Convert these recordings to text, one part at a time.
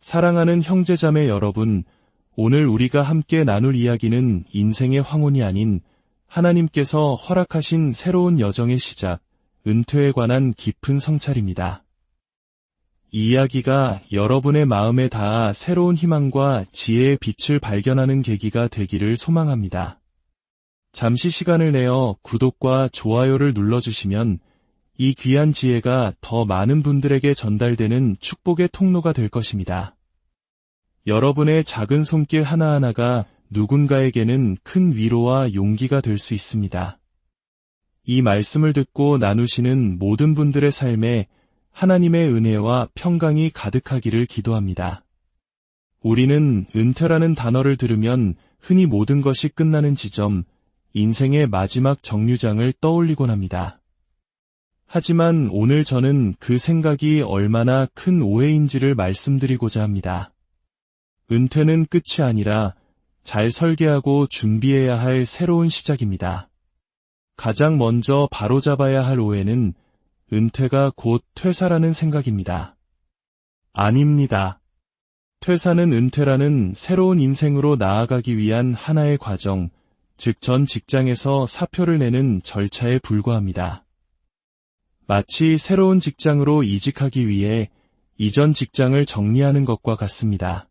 사랑하는 형제자매 여러분, 오늘 우리가 함께 나눌 이야기는 인생의 황혼이 아닌 하나님께서 허락하신 새로운 여정의 시작, 은퇴에 관한 깊은 성찰입니다. 이 이야기가 여러분의 마음에 닿아 새로운 희망과 지혜의 빛을 발견하는 계기가 되기를 소망합니다. 잠시 시간을 내어 구독과 좋아요를 눌러주시면 이 귀한 지혜가 더 많은 분들에게 전달되는 축복의 통로가 될 것입니다. 여러분의 작은 손길 하나하나가 누군가에게는 큰 위로와 용기가 될 수 있습니다. 이 말씀을 듣고 나누시는 모든 분들의 삶에 하나님의 은혜와 평강이 가득하기를 기도합니다. 우리는 은퇴라는 단어를 들으면 흔히 모든 것이 끝나는 지점, 인생의 마지막 정류장을 떠올리곤 합니다. 하지만 오늘 저는 그 생각이 얼마나 큰 오해인지를 말씀드리고자 합니다. 은퇴는 끝이 아니라 잘 설계하고 준비해야 할 새로운 시작입니다. 가장 먼저 바로잡아야 할 오해는 은퇴가 곧 퇴사라는 생각입니다. 아닙니다. 퇴사는 은퇴라는 새로운 인생으로 나아가기 위한 하나의 과정, 즉 전 직장에서 사표를 내는 절차에 불과합니다. 마치 새로운 직장으로 이직하기 위해 이전 직장을 정리하는 것과 같습니다.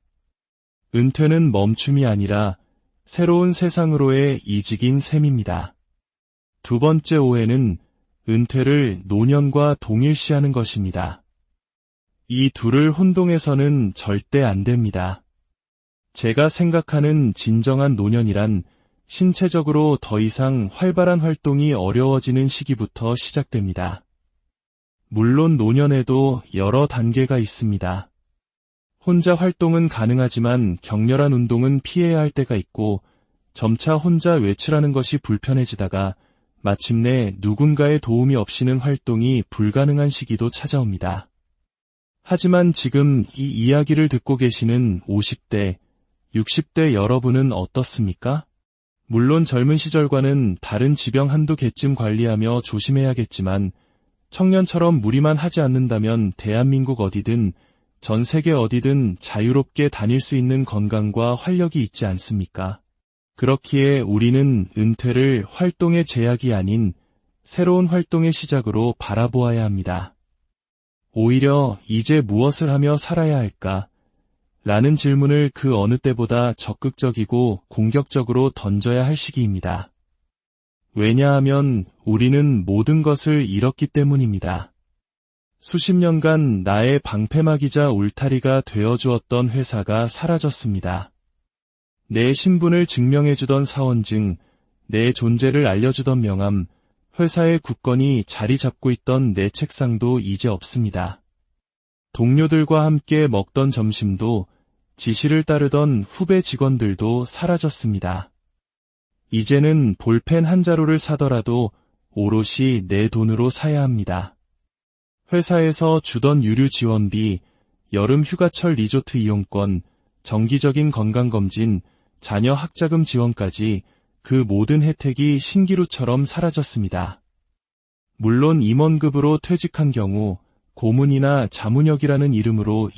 은퇴는 멈춤이 아니라 새로운 세상으로의 이직인 셈입니다. 두 번째 오해는 은퇴를 노년과 동일시하는 것입니다. 이 둘을 혼동해서는 절대 안 됩니다. 제가 생각하는 진정한 노년이란 신체적으로 더 이상 활발한 활동이 어려워지는 시기부터 시작됩니다. 물론 노년에도 여러 단계가 있습니다. 혼자 활동은 가능하지만 격렬한 운동은 피해야 할 때가 있고 점차 혼자 외출하는 것이 불편해지다가 마침내 누군가의 도움이 없이는 활동이 불가능한 시기도 찾아옵니다. 하지만 지금 이 이야기를 듣고 계시는 50대, 60대 여러분은 어떻습니까? 물론 젊은 시절과는 다른 지병 한두 개쯤 관리하며 조심해야겠지만 청년처럼 무리만 하지 않는다면 대한민국 어디든 전 세계 어디든 자유롭게 다닐 수 있는 건강과 활력이 있지 않습니까? 그렇기에 우리는 은퇴를 활동의 제약이 아닌 새로운 활동의 시작으로 바라보아야 합니다. 오히려 이제 무엇을 하며 살아야 할까? 라는 질문을 그 어느 때보다 적극적이고 공격적으로 던져야 할 시기입니다. 왜냐하면 우리는 모든 것을 잃었기 때문입니다. 수십 년간 나의 방패막이자 울타리가 되어주었던 회사가 사라졌습니다. 내 신분을 증명해주던 사원증, 내 존재를 알려주던 명함, 회사의 굳건히 자리 잡고 있던 내 책상도 이제 없습니다. 동료들과 함께 먹던 점심도, 지시를 따르던 후배 직원들도 사라졌습니다. 이제는 볼펜 한 자루를 사더라도 오롯이 내 돈으로 사야 합니다. 회사에서 주던 유류 지원비, 여름 휴가철 리조트 이용권, 정기적인 건강검진, 자녀 학자금 지원까지 그 모든 혜택이 신기루처럼 사라졌습니다. 물론 임원급으로 퇴직한 경우 고문이나 자문역이라는 이름으로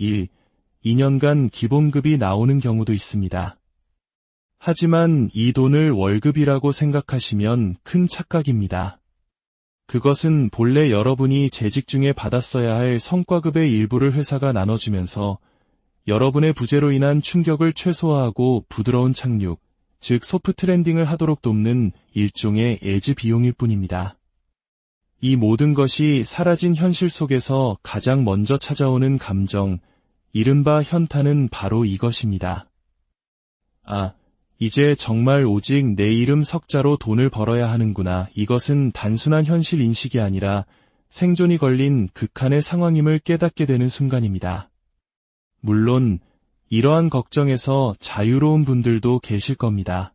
2년간 기본급이 나오는 경우도 있습니다. 하지만 이 돈을 월급이라고 생각하시면 큰 착각입니다. 그것은 본래 여러분이 재직 중에 받았어야 할 성과급의 일부를 회사가 나눠주면서 여러분의 부재로 인한 충격을 최소화하고 부드러운 착륙, 즉 소프트 랜딩을 하도록 돕는 일종의 애지 비용일 뿐입니다. 이 모든 것이 사라진 현실 속에서 가장 먼저 찾아오는 감정, 이른바 현타는 바로 이것입니다. 이제 정말 오직 내 이름 석자로 돈을 벌어야 하는구나. 이것은 단순한 현실 인식이 아니라 생존이 걸린 극한의 상황임을 깨닫게 되는 순간입니다. 물론 이러한 걱정에서 자유로운 분들도 계실 겁니다.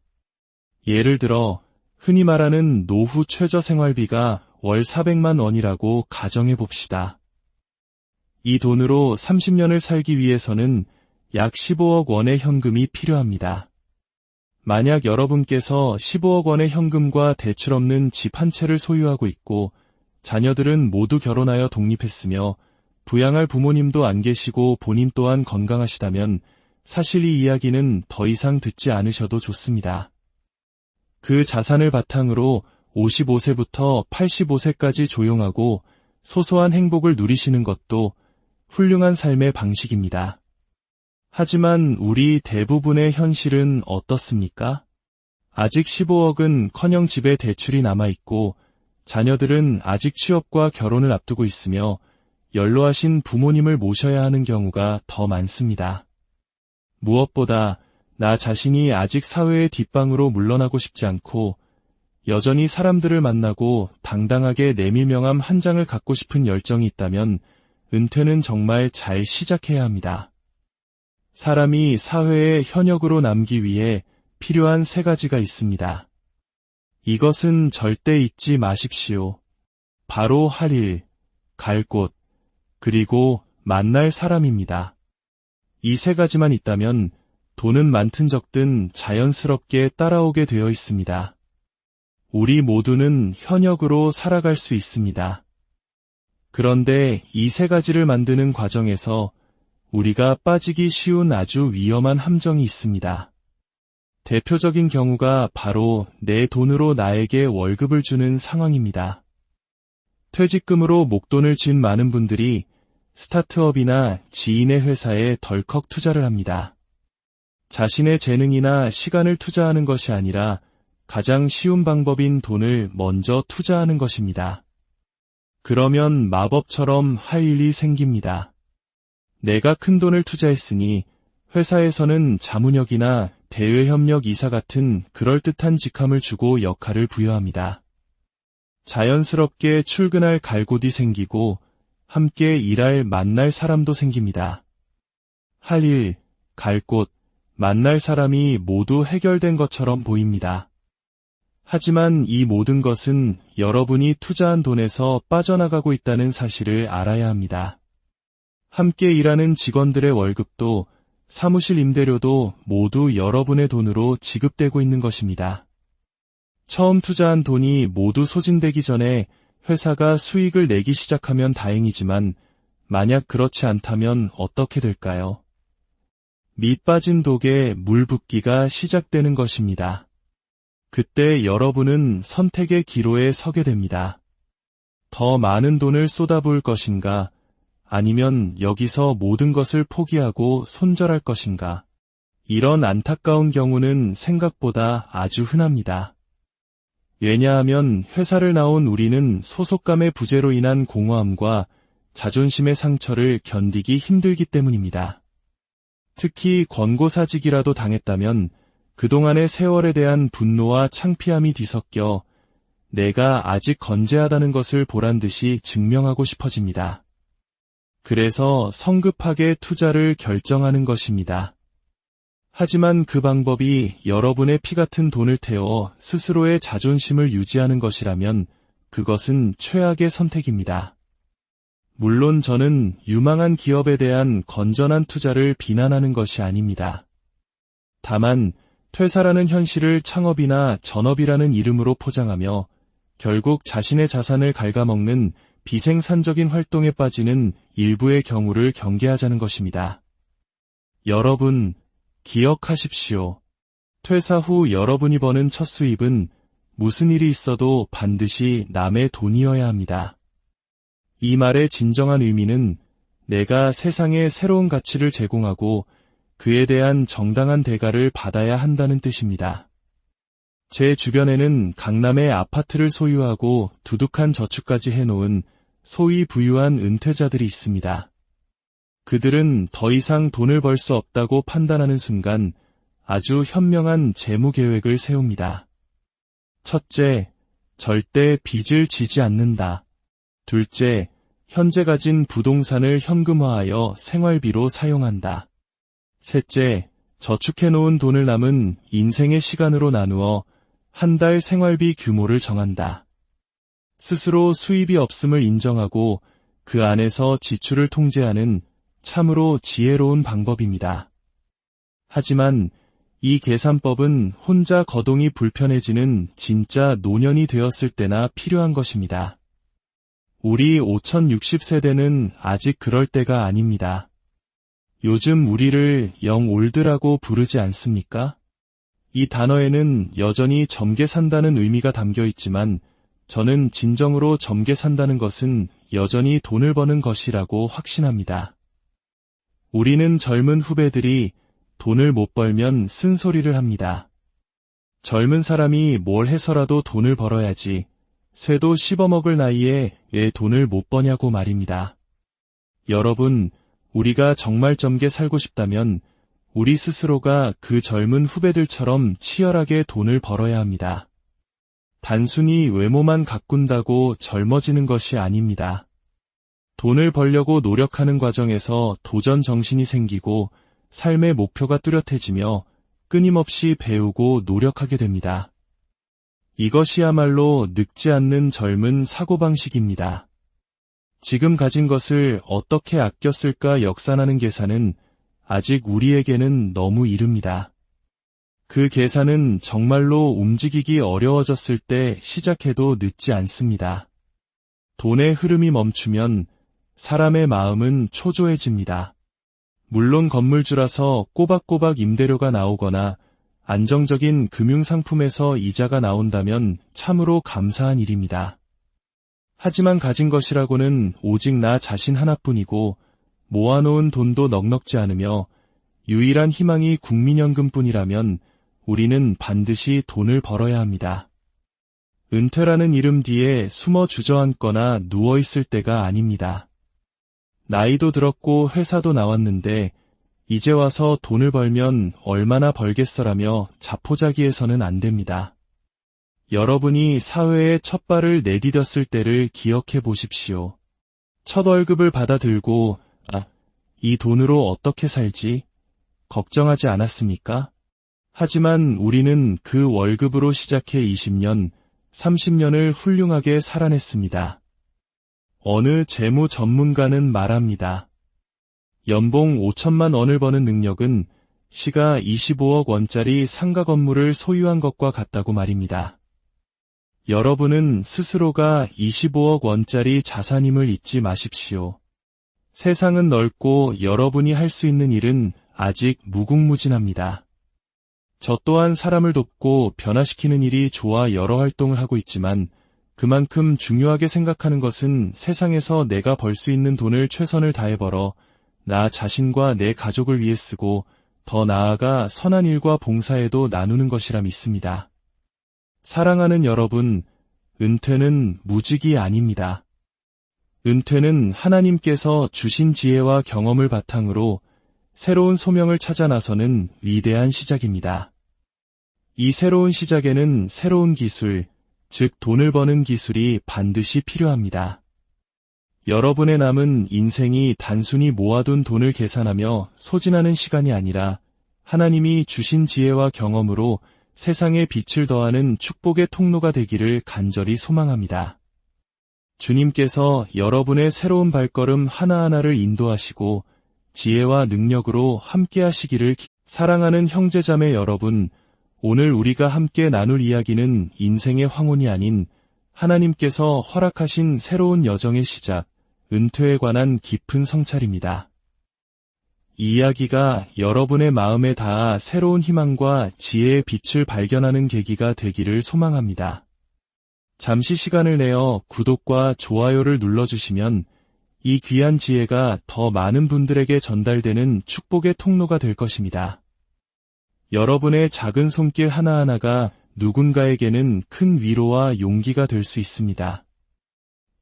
예를 들어 흔히 말하는 노후 최저 생활비가 월 400만 원이라고 가정해 봅시다. 이 돈으로 30년을 살기 위해서는 약 15억 원의 현금이 필요합니다. 만약 여러분께서 15억 원의 현금과 대출 없는 집 한 채를 소유하고 있고 자녀들은 모두 결혼하여 독립했으며 부양할 부모님도 안 계시고 본인 또한 건강하시다면 사실 이 이야기는 더 이상 듣지 않으셔도 좋습니다. 그 자산을 바탕으로 55세부터 85세까지 조용하고 소소한 행복을 누리시는 것도 훌륭한 삶의 방식입니다. 하지만 우리 대부분의 현실은 어떻습니까? 아직 15억은 커녕 집에 대출이 남아있고 자녀들은 아직 취업과 결혼을 앞두고 있으며 연로하신 부모님을 모셔야 하는 경우가 더 많습니다. 무엇보다 나 자신이 아직 사회의 뒷방으로 물러나고 싶지 않고 여전히 사람들을 만나고 당당하게 내밀명함 한 장을 갖고 싶은 열정이 있다면 은퇴는 정말 잘 시작해야 합니다. 사람이 사회에 현역으로 남기 위해 필요한 3가지가 있습니다. 이것은 절대 잊지 마십시오. 바로 할 일, 갈 곳, 그리고 만날 사람입니다. 이 3가지만 있다면 돈은 많든 적든 자연스럽게 따라오게 되어 있습니다. 우리 모두는 현역으로 살아갈 수 있습니다. 그런데 이 3가지를 만드는 과정에서 우리가 빠지기 쉬운 아주 위험한 함정이 있습니다. 대표적인 경우가 바로 내 돈으로 나에게 월급을 주는 상황입니다. 퇴직금으로 목돈을 쥔 많은 분들이 스타트업이나 지인의 회사에 덜컥 투자를 합니다. 자신의 재능이나 시간을 투자하는 것이 아니라 가장 쉬운 방법인 돈을 먼저 투자하는 것입니다. 그러면 마법처럼 할 일이 생깁니다. 내가 큰 돈을 투자했으니 회사에서는 자문역이나 대외협력 이사 같은 그럴듯한 직함을 주고 역할을 부여합니다. 자연스럽게 출근할 갈곳이 생기고 함께 일할 만날 사람도 생깁니다. 할 일, 갈 곳, 만날 사람이 모두 해결된 것처럼 보입니다. 하지만 이 모든 것은 여러분이 투자한 돈에서 빠져나가고 있다는 사실을 알아야 합니다. 함께 일하는 직원들의 월급도 사무실 임대료도 모두 여러분의 돈으로 지급되고 있는 것입니다. 처음 투자한 돈이 모두 소진되기 전에 회사가 수익을 내기 시작하면 다행이지만 만약 그렇지 않다면 어떻게 될까요? 밑 빠진 독에 물 붓기가 시작되는 것입니다. 그때 여러분은 선택의 기로에 서게 됩니다. 더 많은 돈을 쏟아부을 것인가? 아니면 여기서 모든 것을 포기하고 손절할 것인가? 이런 안타까운 경우는 생각보다 아주 흔합니다. 왜냐하면 회사를 나온 우리는 소속감의 부재로 인한 공허함과 자존심의 상처를 견디기 힘들기 때문입니다. 특히 권고사직이라도 당했다면 그동안의 세월에 대한 분노와 창피함이 뒤섞여 내가 아직 건재하다는 것을 보란듯이 증명하고 싶어집니다. 그래서 성급하게 투자를 결정하는 것입니다. 하지만 그 방법이 여러분의 피 같은 돈을 태워 스스로의 자존심을 유지하는 것이라면 그것은 최악의 선택입니다. 물론 저는 유망한 기업에 대한 건전한 투자를 비난하는 것이 아닙니다. 다만 퇴사라는 현실을 창업이나 전업이라는 이름으로 포장하며 결국 자신의 자산을 갉아먹는 비생산적인 활동에 빠지는 일부의 경우를 경계하자는 것입니다. 여러분, 기억하십시오. 퇴사 후 여러분이 버는 첫 수입은 무슨 일이 있어도 반드시 남의 돈이어야 합니다. 이 말의 진정한 의미는 내가 세상에 새로운 가치를 제공하고 그에 대한 정당한 대가를 받아야 한다는 뜻입니다. 제 주변에는 강남에 아파트를 소유하고 두둑한 저축까지 해놓은 소위 부유한 은퇴자들이 있습니다. 그들은 더 이상 돈을 벌 수 없다고 판단하는 순간 아주 현명한 재무 계획을 세웁니다. 첫째, 절대 빚을 지지 않는다. 둘째, 현재 가진 부동산을 현금화하여 생활비로 사용한다. 셋째, 저축해놓은 돈을 남은 인생의 시간으로 나누어 한 달 생활비 규모를 정한다. 스스로 수입이 없음을 인정하고 그 안에서 지출을 통제하는 참으로 지혜로운 방법입니다. 하지만 이 계산법은 혼자 거동이 불편해지는 진짜 노년이 되었을 때나 필요한 것입니다. 우리 5060세대는 아직 그럴 때가 아닙니다. 요즘 우리를 영 올드라고 부르지 않습니까? 이 단어에는 여전히 젊게 산다는 의미가 담겨 있지만 저는 진정으로 젊게 산다는 것은 여전히 돈을 버는 것이라고 확신합니다. 우리는 젊은 후배들이 돈을 못 벌면 쓴소리를 합니다. 젊은 사람이 뭘 해서라도 돈을 벌어야지, 쇠도 씹어먹을 나이에 왜 돈을 못 버냐고 말입니다. 여러분, 우리가 정말 젊게 살고 싶다면 우리 스스로가 그 젊은 후배들처럼 치열하게 돈을 벌어야 합니다. 단순히 외모만 가꾼다고 젊어지는 것이 아닙니다. 돈을 벌려고 노력하는 과정에서 도전 정신이 생기고 삶의 목표가 뚜렷해지며 끊임없이 배우고 노력하게 됩니다. 이것이야말로 늙지 않는 젊은 사고방식입니다. 지금 가진 것을 어떻게 아껴 쓸까 역산하는 계산은 아직 우리에게는 너무 이릅니다. 그 계산은 정말로 움직이기 어려워졌을 때 시작해도 늦지 않습니다. 돈의 흐름이 멈추면 사람의 마음은 초조해집니다. 물론 건물주라서 꼬박꼬박 임대료가 나오거나 안정적인 금융상품에서 이자가 나온다면 참으로 감사한 일입니다. 하지만 가진 것이라고는 오직 나 자신 하나뿐이고 모아놓은 돈도 넉넉지 않으며 유일한 희망이 국민연금뿐이라면 우리는 반드시 돈을 벌어야 합니다. 은퇴라는 이름 뒤에 숨어 주저앉거나 누워있을 때가 아닙니다. 나이도 들었고 회사도 나왔는데 이제 와서 돈을 벌면 얼마나 벌겠어라며 자포자기해서는 안 됩니다. 여러분이 사회에 첫 발을 내디뎠을 때를 기억해 보십시오. 첫 월급을 받아들고 이 돈으로 어떻게 살지? 걱정하지 않았습니까? 하지만 우리는 그 월급으로 시작해 20년, 30년을 훌륭하게 살아냈습니다. 어느 재무 전문가는 말합니다. 연봉 5천만 원을 버는 능력은 시가 25억 원짜리 상가 건물을 소유한 것과 같다고 말입니다. 여러분은 스스로가 25억 원짜리 자산임을 잊지 마십시오. 세상은 넓고 여러분이 할 수 있는 일은 아직 무궁무진합니다. 저 또한 사람을 돕고 변화시키는 일이 좋아 여러 활동을 하고 있지만 그만큼 중요하게 생각하는 것은 세상에서 내가 벌 수 있는 돈을 최선을 다해 벌어 나 자신과 내 가족을 위해 쓰고 더 나아가 선한 일과 봉사에도 나누는 것이라 믿습니다. 사랑하는 여러분, 은퇴는 무직이 아닙니다. 은퇴는 하나님께서 주신 지혜와 경험을 바탕으로 새로운 소명을 찾아 나서는 위대한 시작입니다. 이 새로운 시작에는 새로운 기술, 즉 돈을 버는 기술이 반드시 필요합니다. 여러분의 남은 인생이 단순히 모아둔 돈을 계산하며 소진하는 시간이 아니라 하나님이 주신 지혜와 경험으로 세상에 빛을 더하는 축복의 통로가 되기를 간절히 소망합니다. 주님께서 여러분의 새로운 발걸음 하나하나를 인도하시고 지혜와 능력으로 함께 하시기를 사랑하는 형제자매 여러분, 오늘 우리가 함께 나눌 이야기는 인생의 황혼이 아닌 하나님께서 허락하신 새로운 여정의 시작, 은퇴에 관한 깊은 성찰입니다. 이 이야기가 여러분의 마음에 닿아 새로운 희망과 지혜의 빛을 발견하는 계기가 되기를 소망합니다. 잠시 시간을 내어 구독과 좋아요를 눌러주시면 이 귀한 지혜가 더 많은 분들에게 전달되는 축복의 통로가 될 것입니다. 여러분의 작은 손길 하나하나가 누군가에게는 큰 위로와 용기가 될 수 있습니다.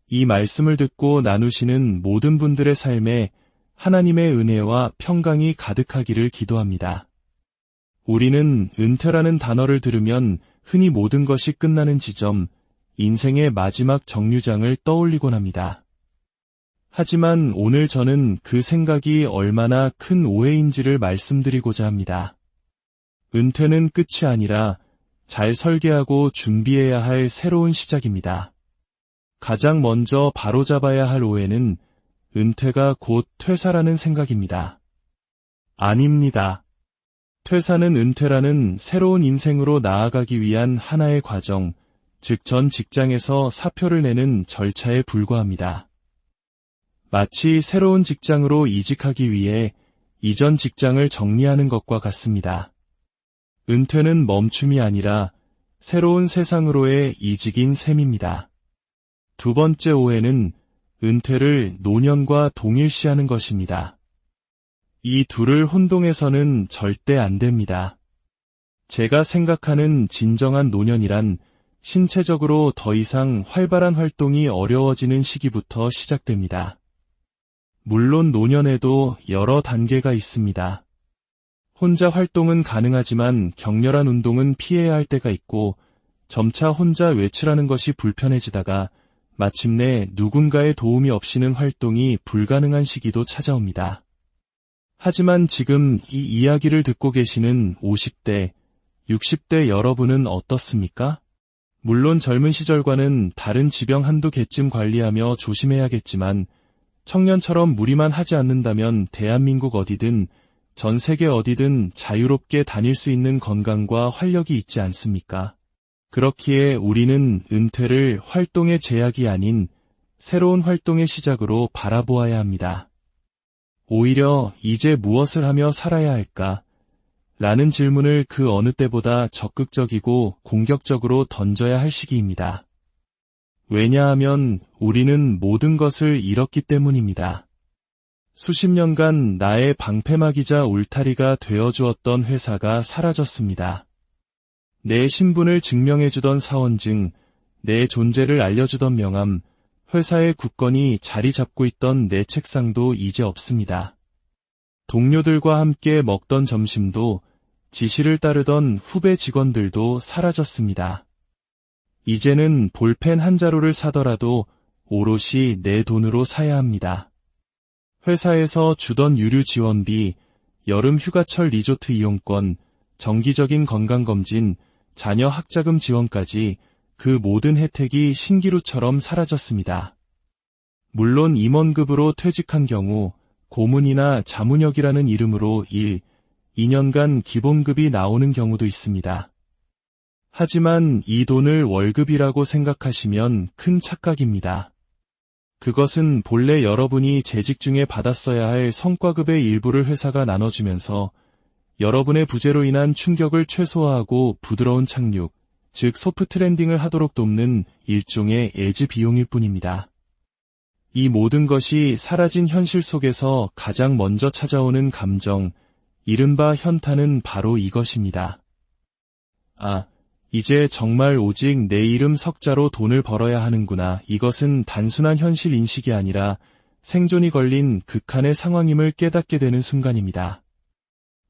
이 말씀을 듣고 나누시는 모든 분들의 삶에 하나님의 은혜와 평강이 가득하기를 기도합니다. 우리는 은퇴라는 단어를 들으면 흔히 모든 것이 끝나는 지점, 인생의 마지막 정류장을 떠올리곤 합니다. 하지만 오늘 저는 그 생각이 얼마나 큰 오해인지를 말씀드리고자 합니다. 은퇴는 끝이 아니라 잘 설계하고 준비해야 할 새로운 시작입니다. 가장 먼저 바로잡아야 할 오해는 은퇴가 곧 퇴사라는 생각입니다. 아닙니다. 퇴사는 은퇴라는 새로운 인생으로 나아가기 위한 하나의 과정, 즉 전 직장에서 사표를 내는 절차에 불과합니다. 마치 새로운 직장으로 이직하기 위해 이전 직장을 정리하는 것과 같습니다. 은퇴는 멈춤이 아니라 새로운 세상으로의 이직인 셈입니다. 두 번째 오해는 은퇴를 노년과 동일시하는 것입니다. 이 둘을 혼동해서는 절대 안 됩니다. 제가 생각하는 진정한 노년이란 신체적으로 더 이상 활발한 활동이 어려워지는 시기부터 시작됩니다. 물론 노년에도 여러 단계가 있습니다. 혼자 활동은 가능하지만 격렬한 운동은 피해야 할 때가 있고 점차 혼자 외출하는 것이 불편해지다가 마침내 누군가의 도움이 없이는 활동이 불가능한 시기도 찾아옵니다. 하지만 지금 이 이야기를 듣고 계시는 50대, 60대 여러분은 어떻습니까? 물론 젊은 시절과는 다른 지병 한두 개쯤 관리하며 조심해야겠지만 청년처럼 무리만 하지 않는다면 대한민국 어디든 전 세계 어디든 자유롭게 다닐 수 있는 건강과 활력이 있지 않습니까? 그렇기에 우리는 은퇴를 활동의 제약이 아닌 새로운 활동의 시작으로 바라보아야 합니다. 오히려 이제 무엇을 하며 살아야 할까? 라는 질문을 그 어느 때보다 적극적이고 공격적으로 던져야 할 시기입니다. 왜냐하면 우리는 모든 것을 잃었기 때문입니다. 수십 년간 나의 방패막이자 울타리가 되어주었던 회사가 사라졌습니다. 내 신분을 증명해주던 사원증, 내 존재를 알려주던 명함, 회사의 굳건히 자리 잡고 있던 내 책상도 이제 없습니다. 동료들과 함께 먹던 점심도, 지시를 따르던 후배 직원들도 사라졌습니다. 이제는 볼펜 한 자루를 사더라도 오롯이 내 돈으로 사야 합니다. 회사에서 주던 유류 지원비, 여름 휴가철 리조트 이용권, 정기적인 건강검진, 자녀 학자금 지원까지 그 모든 혜택이 신기루처럼 사라졌습니다. 물론 임원급으로 퇴직한 경우 고문이나 자문역이라는 이름으로 1, 2년간 기본급이 나오는 경우도 있습니다. 하지만 이 돈을 월급이라고 생각하시면 큰 착각입니다. 그것은 본래 여러분이 재직 중에 받았어야 할 성과급의 일부를 회사가 나눠주면서 여러분의 부재로 인한 충격을 최소화하고 부드러운 착륙, 즉 소프트 랜딩을 하도록 돕는 일종의 애지 비용일 뿐입니다. 이 모든 것이 사라진 현실 속에서 가장 먼저 찾아오는 감정, 이른바 현타는 바로 이것입니다. 이제 정말 오직 내 이름 석자로 돈을 벌어야 하는구나. 이것은 단순한 현실 인식이 아니라 생존이 걸린 극한의 상황임을 깨닫게 되는 순간입니다.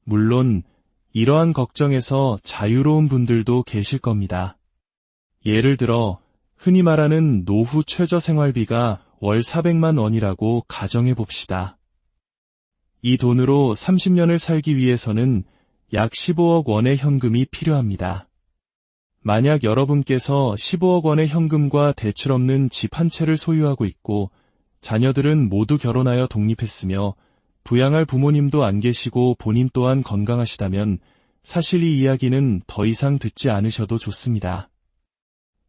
물론 이러한 걱정에서 자유로운 분들도 계실 겁니다. 예를 들어 흔히 말하는 노후 최저 생활비가 월 400만 원이라고 가정해 봅시다. 이 돈으로 30년을 살기 위해서는 약 15억 원의 현금이 필요합니다. 만약 여러분께서 15억 원의 현금과 대출 없는 집 한 채를 소유하고 있고 자녀들은 모두 결혼하여 독립했으며 부양할 부모님도 안 계시고 본인 또한 건강하시다면 사실 이 이야기는 더 이상 듣지 않으셔도 좋습니다.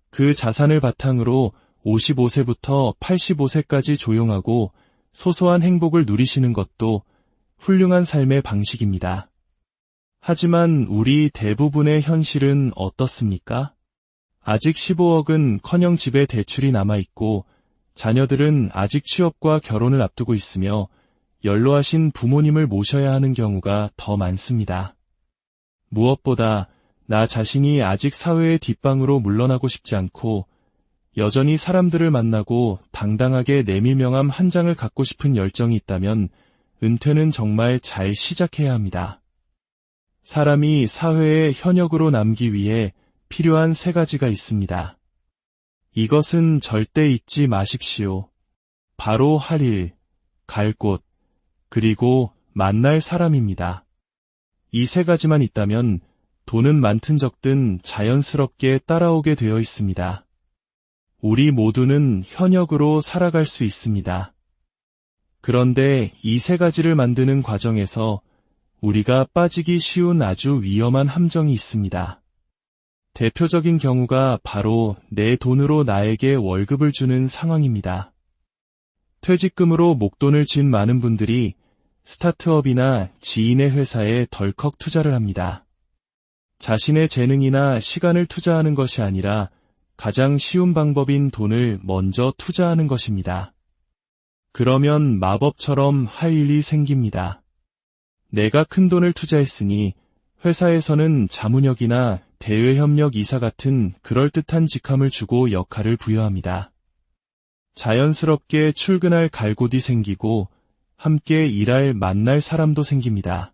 그 자산을 바탕으로 55세부터 85세까지 조용하고 소소한 행복을 누리시는 것도 훌륭한 삶의 방식입니다. 하지만 우리 대부분의 현실은 어떻습니까? 아직 15억은 커녕 집에 대출이 남아있고 자녀들은 아직 취업과 결혼을 앞두고 있으며 연로하신 부모님을 모셔야 하는 경우가 더 많습니다. 무엇보다 나 자신이 아직 사회의 뒷방으로 물러나고 싶지 않고 여전히 사람들을 만나고 당당하게 내밀명함 한 장을 갖고 싶은 열정이 있다면 은퇴는 정말 잘 시작해야 합니다. 사람이 사회에 현역으로 남기 위해 필요한 3가지가 있습니다. 이것은 절대 잊지 마십시오. 바로 할 일, 갈 곳, 그리고 만날 사람입니다. 이 3가지만 있다면 돈은 많든 적든 자연스럽게 따라오게 되어 있습니다. 우리 모두는 현역으로 살아갈 수 있습니다. 그런데 이 3가지를 만드는 과정에서 우리가 빠지기 쉬운 아주 위험한 함정이 있습니다. 대표적인 경우가 바로 내 돈으로 나에게 월급을 주는 상황입니다. 퇴직금으로 목돈을 쥔 많은 분들이 스타트업이나 지인의 회사에 덜컥 투자를 합니다. 자신의 재능이나 시간을 투자하는 것이 아니라 가장 쉬운 방법인 돈을 먼저 투자하는 것입니다. 그러면 마법처럼 할 일이 생깁니다. 내가 큰 돈을 투자했으니 회사에서는 자문역이나 대외협력 이사 같은 그럴듯한 직함을 주고 역할을 부여합니다. 자연스럽게 출근할 갈곳이 생기고 함께 일할 만날 사람도 생깁니다.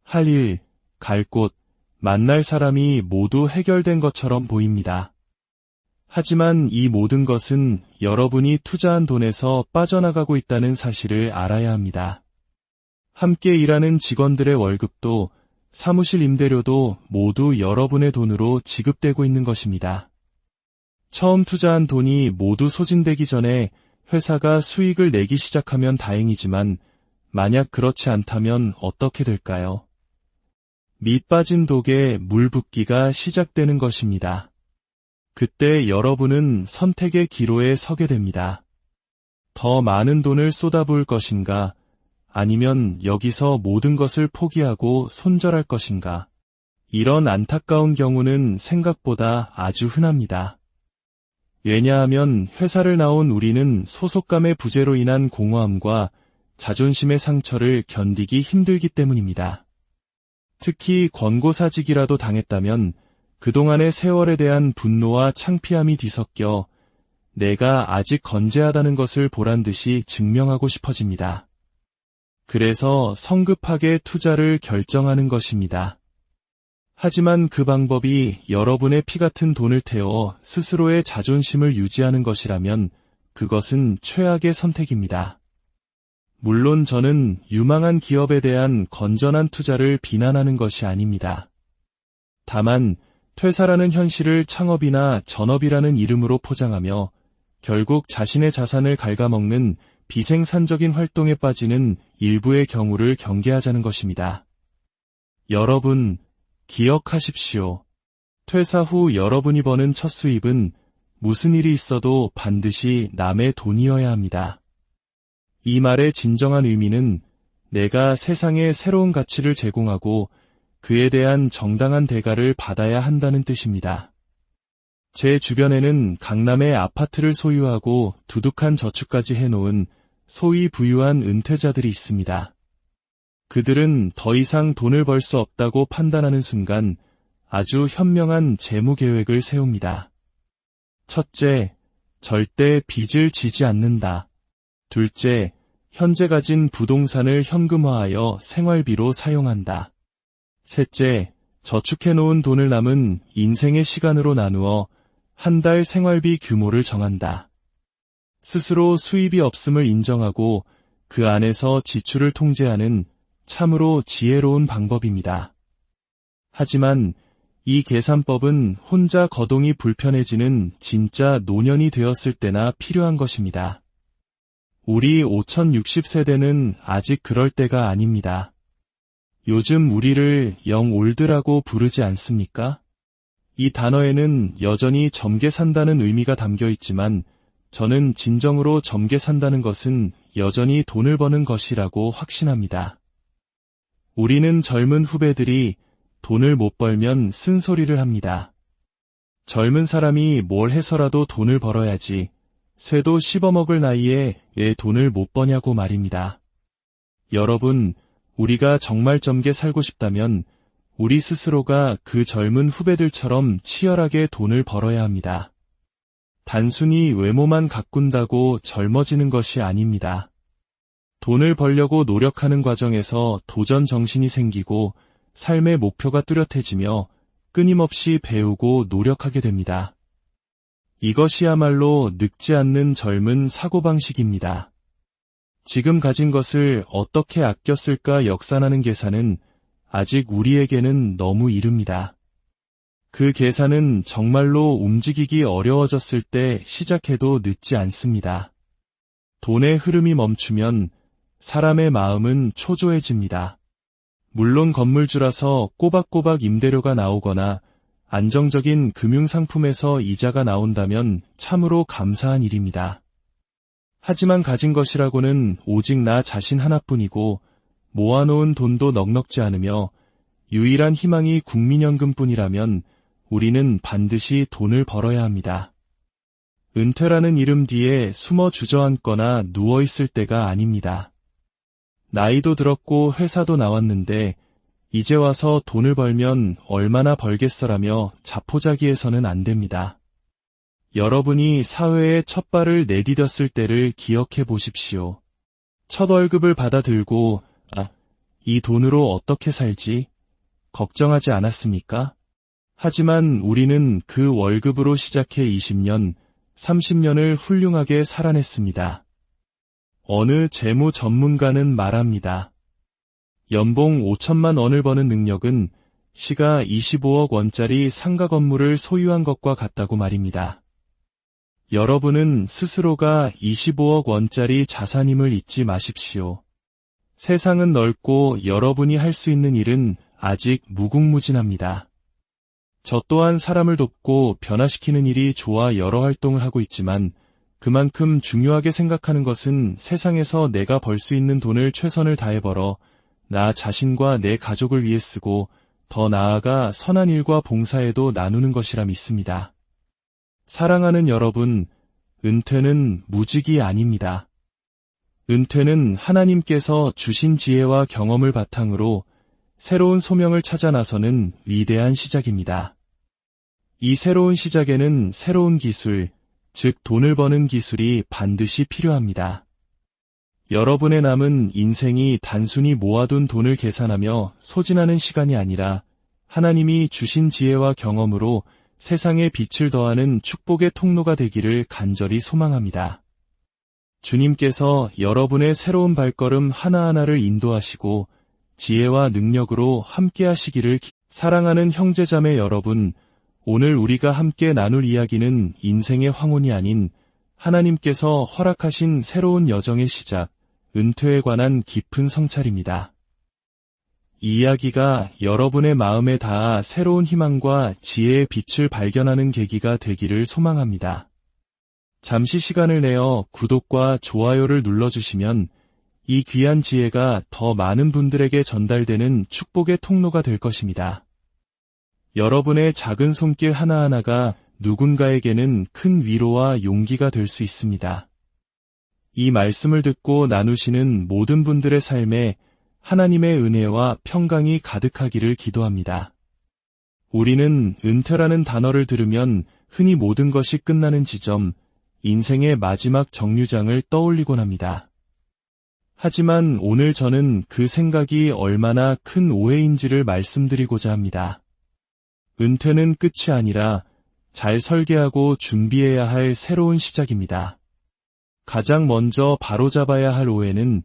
할 일, 갈 곳, 만날 사람이 모두 해결된 것처럼 보입니다. 하지만 이 모든 것은 여러분이 투자한 돈에서 빠져나가고 있다는 사실을 알아야 합니다. 함께 일하는 직원들의 월급도 사무실 임대료도 모두 여러분의 돈으로 지급되고 있는 것입니다. 처음 투자한 돈이 모두 소진되기 전에 회사가 수익을 내기 시작하면 다행이지만 만약 그렇지 않다면 어떻게 될까요? 밑 빠진 독에 물 붓기가 시작되는 것입니다. 그때 여러분은 선택의 기로에 서게 됩니다. 더 많은 돈을 쏟아부을 것인가? 아니면 여기서 모든 것을 포기하고 손절할 것인가? 이런 안타까운 경우는 생각보다 아주 흔합니다. 왜냐하면 회사를 나온 우리는 소속감의 부재로 인한 공허함과 자존심의 상처를 견디기 힘들기 때문입니다. 특히 권고사직이라도 당했다면 그동안의 세월에 대한 분노와 창피함이 뒤섞여 내가 아직 건재하다는 것을 보란듯이 증명하고 싶어집니다. 그래서 성급하게 투자를 결정하는 것입니다. 하지만 그 방법이 여러분의 피 같은 돈을 태워 스스로의 자존심을 유지하는 것이라면 그것은 최악의 선택입니다. 물론 저는 유망한 기업에 대한 건전한 투자를 비난하는 것이 아닙니다. 다만 퇴사라는 현실을 창업이나 전업이라는 이름으로 포장하며 결국 자신의 자산을 갉아먹는 비생산적인 활동에 빠지는 일부의 경우를 경계하자는 것입니다. 여러분, 기억하십시오. 퇴사 후 여러분이 버는 첫 수입은 무슨 일이 있어도 반드시 남의 돈이어야 합니다. 이 말의 진정한 의미는 내가 세상에 새로운 가치를 제공하고 그에 대한 정당한 대가를 받아야 한다는 뜻입니다. 제 주변에는 강남에 아파트를 소유하고 두둑한 저축까지 해놓은 소위 부유한 은퇴자들이 있습니다. 그들은 더 이상 돈을 벌 수 없다고 판단하는 순간 아주 현명한 재무 계획을 세웁니다. 첫째, 절대 빚을 지지 않는다. 둘째, 현재 가진 부동산을 현금화하여 생활비로 사용한다. 셋째, 저축해놓은 돈을 남은 인생의 시간으로 나누어 한 달 생활비 규모를 정한다. 스스로 수입이 없음을 인정하고 그 안에서 지출을 통제하는 참으로 지혜로운 방법입니다. 하지만 이 계산법은 혼자 거동이 불편해지는 진짜 노년이 되었을 때나 필요한 것입니다. 우리 5060세대는 아직 그럴 때가 아닙니다. 요즘 우리를 영올드라고 부르지 않습니까? 이 단어에는 여전히 젊게 산다는 의미가 담겨 있지만 저는 진정으로 젊게 산다는 것은 여전히 돈을 버는 것이라고 확신합니다. 우리는 젊은 후배들이 돈을 못 벌면 쓴소리를 합니다. 젊은 사람이 뭘 해서라도 돈을 벌어야지, 쇠도 씹어먹을 나이에 왜 돈을 못 버냐고 말입니다. 여러분, 우리가 정말 젊게 살고 싶다면 우리 스스로가 그 젊은 후배들처럼 치열하게 돈을 벌어야 합니다. 단순히 외모만 가꾼다고 젊어지는 것이 아닙니다. 돈을 벌려고 노력하는 과정에서 도전 정신이 생기고 삶의 목표가 뚜렷해지며 끊임없이 배우고 노력하게 됩니다. 이것이야말로 늙지 않는 젊은 사고방식입니다. 지금 가진 것을 어떻게 아껴 쓸까 역산하는 계산은 아직 우리에게는 너무 이릅니다. 그 계산은 정말로 움직이기 어려워졌을 때 시작해도 늦지 않습니다. 돈의 흐름이 멈추면 사람의 마음은 초조해집니다. 물론 건물주라서 꼬박꼬박 임대료가 나오거나 안정적인 금융상품에서 이자가 나온다면 참으로 감사한 일입니다. 하지만 가진 것이라고는 오직 나 자신 하나뿐이고 모아놓은 돈도 넉넉지 않으며 유일한 희망이 국민연금뿐이라면 우리는 반드시 돈을 벌어야 합니다. 은퇴라는 이름 뒤에 숨어 주저앉거나 누워있을 때가 아닙니다. 나이도 들었고 회사도 나왔는데 이제 와서 돈을 벌면 얼마나 벌겠어라며 자포자기해서는 안 됩니다. 여러분이 사회에 첫 발을 내디뎠을 때를 기억해 보십시오. 첫 월급을 받아들고 이 돈으로 어떻게 살지? 걱정하지 않았습니까? 하지만 우리는 그 월급으로 시작해 20년, 30년을 훌륭하게 살아냈습니다. 어느 재무 전문가는 말합니다. 연봉 5천만 원을 버는 능력은 시가 25억 원짜리 상가 건물을 소유한 것과 같다고 말입니다. 여러분은 스스로가 25억 원짜리 자산임을 잊지 마십시오. 세상은 넓고 여러분이 할 수 있는 일은 아직 무궁무진합니다. 저 또한 사람을 돕고 변화시키는 일이 좋아 여러 활동을 하고 있지만 그만큼 중요하게 생각하는 것은 세상에서 내가 벌 수 있는 돈을 최선을 다해 벌어 나 자신과 내 가족을 위해 쓰고 더 나아가 선한 일과 봉사에도 나누는 것이라 믿습니다. 사랑하는 여러분, 은퇴는 무직이 아닙니다. 은퇴는 하나님께서 주신 지혜와 경험을 바탕으로 새로운 소명을 찾아 나서는 위대한 시작입니다. 이 새로운 시작에는 새로운 기술, 즉 돈을 버는 기술이 반드시 필요합니다. 여러분의 남은 인생이 단순히 모아둔 돈을 계산하며 소진하는 시간이 아니라 하나님이 주신 지혜와 경험으로 세상에 빛을 더하는 축복의 통로가 되기를 간절히 소망합니다. 주님께서 여러분의 새로운 발걸음 하나하나를 인도하시고 지혜와 능력으로 함께 하시기를 사랑하는 형제자매 여러분, 오늘 우리가 함께 나눌 이야기는 인생의 황혼이 아닌 하나님께서 허락하신 새로운 여정의 시작, 은퇴에 관한 깊은 성찰입니다. 이 이야기가 여러분의 마음에 닿아 새로운 희망과 지혜의 빛을 발견하는 계기가 되기를 소망합니다. 잠시 시간을 내어 구독과 좋아요를 눌러주시면 이 귀한 지혜가 더 많은 분들에게 전달되는 축복의 통로가 될 것입니다. 여러분의 작은 손길 하나하나가 누군가에게는 큰 위로와 용기가 될 수 있습니다. 이 말씀을 듣고 나누시는 모든 분들의 삶에 하나님의 은혜와 평강이 가득하기를 기도합니다. 우리는 은퇴라는 단어를 들으면 흔히 모든 것이 끝나는 지점, 인생의 마지막 정류장을 떠올리곤 합니다. 하지만 오늘 저는 그 생각이 얼마나 큰 오해인지를 말씀드리고자 합니다. 은퇴는 끝이 아니라 잘 설계하고 준비해야 할 새로운 시작입니다. 가장 먼저 바로잡아야 할 오해는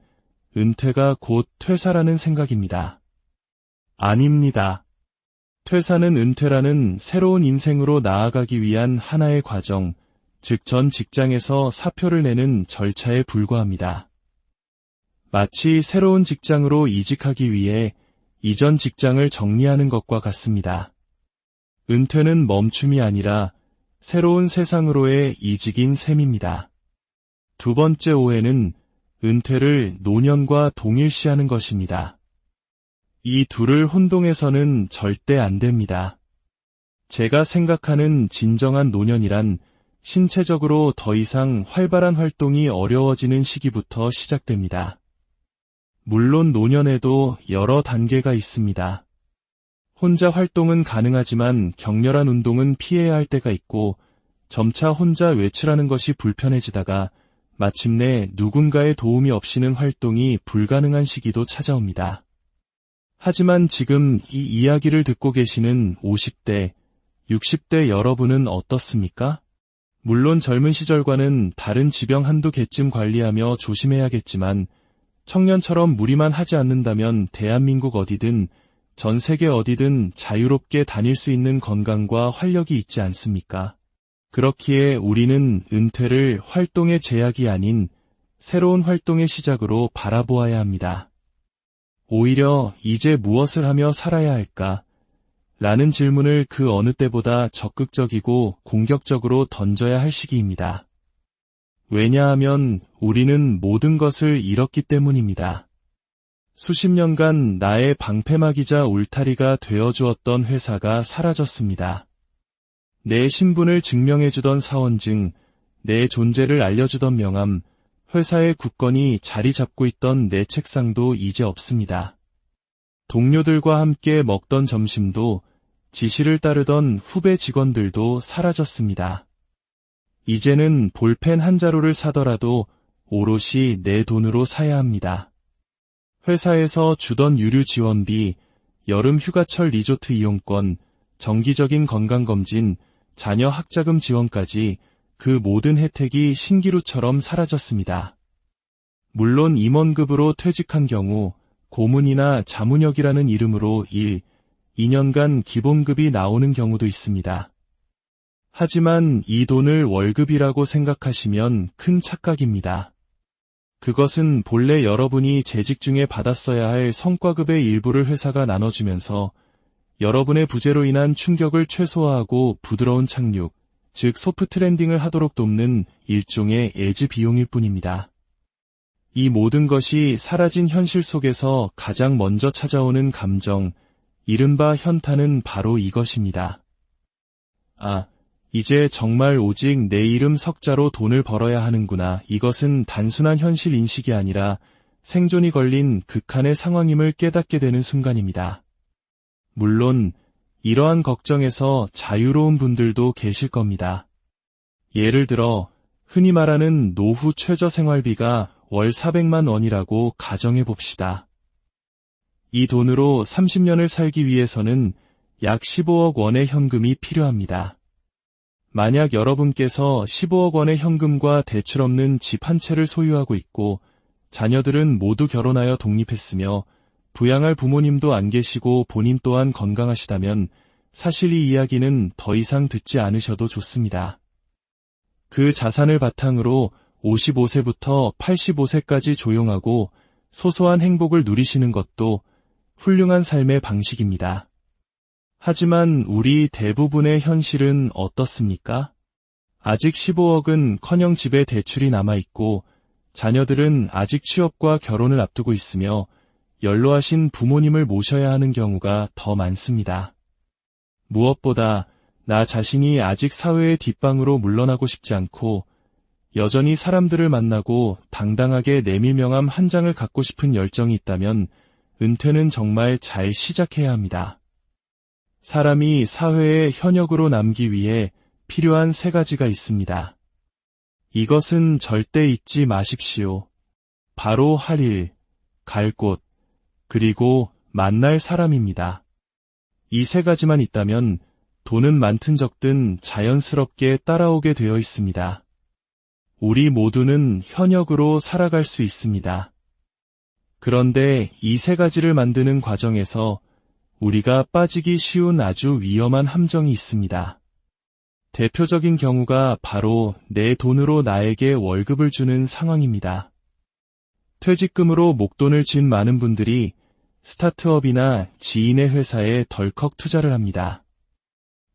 은퇴가 곧 퇴사라는 생각입니다. 아닙니다. 퇴사는 은퇴라는 새로운 인생으로 나아가기 위한 하나의 과정, 즉 전 직장에서 사표를 내는 절차에 불과합니다. 마치 새로운 직장으로 이직하기 위해 이전 직장을 정리하는 것과 같습니다. 은퇴는 멈춤이 아니라 새로운 세상으로의 이직인 셈입니다. 두 번째 오해는 은퇴를 노년과 동일시하는 것입니다. 이 둘을 혼동해서는 절대 안 됩니다. 제가 생각하는 진정한 노년이란 신체적으로 더 이상 활발한 활동이 어려워지는 시기부터 시작됩니다. 물론 노년에도 여러 단계가 있습니다. 혼자 활동은 가능하지만 격렬한 운동은 피해야 할 때가 있고 점차 혼자 외출하는 것이 불편해지다가 마침내 누군가의 도움이 없이는 활동이 불가능한 시기도 찾아옵니다. 하지만 지금 이 이야기를 듣고 계시는 50대, 60대 여러분은 어떻습니까? 물론 젊은 시절과는 다른 지병 한두 개쯤 관리하며 조심해야겠지만 청년처럼 무리만 하지 않는다면 대한민국 어디든 전 세계 어디든 자유롭게 다닐 수 있는 건강과 활력이 있지 않습니까? 그렇기에 우리는 은퇴를 활동의 제약이 아닌 새로운 활동의 시작으로 바라보아야 합니다. 오히려 이제 무엇을 하며 살아야 할까? 라는 질문을 그 어느 때보다 적극적이고 공격적으로 던져야 할 시기입니다. 왜냐하면 우리는 모든 것을 잃었기 때문입니다. 수십 년간 나의 방패막이자 울타리가 되어주었던 회사가 사라졌습니다. 내 신분을 증명해주던 사원증, 내 존재를 알려주던 명함, 회사의 굳건히 자리 잡고 있던 내 책상도 이제 없습니다. 동료들과 함께 먹던 점심도, 지시를 따르던 후배 직원들도 사라졌습니다. 이제는 볼펜 한 자루를 사더라도 오롯이 내 돈으로 사야 합니다. 회사에서 주던 유류 지원비, 여름 휴가철 리조트 이용권, 정기적인 건강검진, 자녀 학자금 지원까지 그 모든 혜택이 신기루처럼 사라졌습니다. 물론 임원급으로 퇴직한 경우 고문이나 자문역이라는 이름으로 2년간 기본급이 나오는 경우도 있습니다. 하지만 이 돈을 월급이라고 생각하시면 큰 착각입니다. 그것은 본래 여러분이 재직 중에 받았어야 할 성과급의 일부를 회사가 나눠주면서 여러분의 부재로 인한 충격을 최소화하고 부드러운 착륙, 즉 소프트 랜딩을 하도록 돕는 일종의 애지 비용일 뿐입니다. 이 모든 것이 사라진 현실 속에서 가장 먼저 찾아오는 감정, 이른바 현타는 바로 이것입니다. 이제 정말 오직 내 이름 석자로 돈을 벌어야 하는구나. 이것은 단순한 현실 인식이 아니라 생존이 걸린 극한의 상황임을 깨닫게 되는 순간입니다. 물론 이러한 걱정에서 자유로운 분들도 계실 겁니다. 예를 들어 흔히 말하는 노후 최저 생활비가 월 400만 원이라고 가정해 봅시다. 이 돈으로 30년을 살기 위해서는 약 15억 원의 현금이 필요합니다. 만약 여러분께서 15억 원의 현금과 대출 없는 집 한 채를 소유하고 있고 자녀들은 모두 결혼하여 독립했으며 부양할 부모님도 안 계시고 본인 또한 건강하시다면 사실 이 이야기는 더 이상 듣지 않으셔도 좋습니다. 그 자산을 바탕으로 55세부터 85세까지 조용하고 소소한 행복을 누리시는 것도 훌륭한 삶의 방식입니다. 하지만 우리 대부분의 현실은 어떻습니까? 아직 15억은 커녕 집에 대출이 남아있고 자녀들은 아직 취업과 결혼을 앞두고 있으며 연로하신 부모님을 모셔야 하는 경우가 더 많습니다. 무엇보다 나 자신이 아직 사회의 뒷방으로 물러나고 싶지 않고 여전히 사람들을 만나고 당당하게 내밀명함 한 장을 갖고 싶은 열정이 있다면 은퇴는 정말 잘 시작해야 합니다. 사람이 사회에 현역으로 남기 위해 필요한 3가지가 있습니다. 이것은 절대 잊지 마십시오. 바로 할 일, 갈 곳, 그리고 만날 사람입니다. 이 3가지만 있다면 돈은 많든 적든 자연스럽게 따라오게 되어 있습니다. 우리 모두는 현역으로 살아갈 수 있습니다. 그런데 이 3가지를 만드는 과정에서 우리가 빠지기 쉬운 아주 위험한 함정이 있습니다. 대표적인 경우가 바로 내 돈으로 나에게 월급을 주는 상황입니다. 퇴직금으로 목돈을 쥔 많은 분들이 스타트업이나 지인의 회사에 덜컥 투자를 합니다.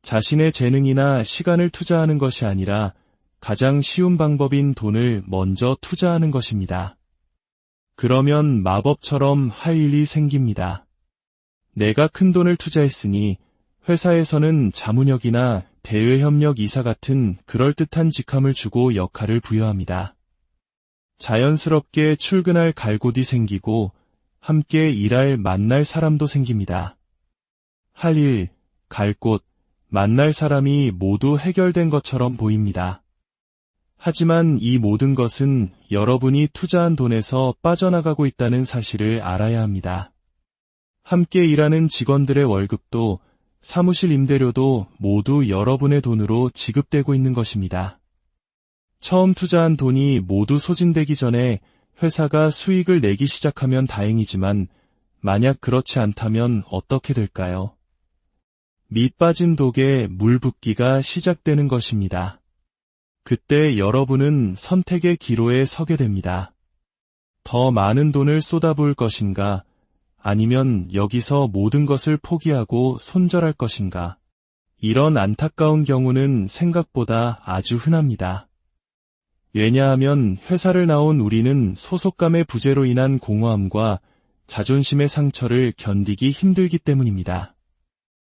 자신의 재능이나 시간을 투자하는 것이 아니라 가장 쉬운 방법인 돈을 먼저 투자하는 것입니다. 그러면 마법처럼 할 일이 생깁니다. 내가 큰 돈을 투자했으니 회사에서는 자문역이나 대외협력 이사 같은 그럴듯한 직함을 주고 역할을 부여합니다. 자연스럽게 출근할 갈 곳이 생기고 함께 일할 만날 사람도 생깁니다. 할 일, 갈 곳, 만날 사람이 모두 해결된 것처럼 보입니다. 하지만 이 모든 것은 여러분이 투자한 돈에서 빠져나가고 있다는 사실을 알아야 합니다. 함께 일하는 직원들의 월급도 사무실 임대료도 모두 여러분의 돈으로 지급되고 있는 것입니다. 처음 투자한 돈이 모두 소진되기 전에 회사가 수익을 내기 시작하면 다행이지만 만약 그렇지 않다면 어떻게 될까요? 밑 빠진 독에 물 붓기가 시작되는 것입니다. 그때 여러분은 선택의 기로에 서게 됩니다. 더 많은 돈을 쏟아부을 것인가? 아니면 여기서 모든 것을 포기하고 손절할 것인가? 이런 안타까운 경우는 생각보다 아주 흔합니다. 왜냐하면 회사를 나온 우리는 소속감의 부재로 인한 공허함과 자존심의 상처를 견디기 힘들기 때문입니다.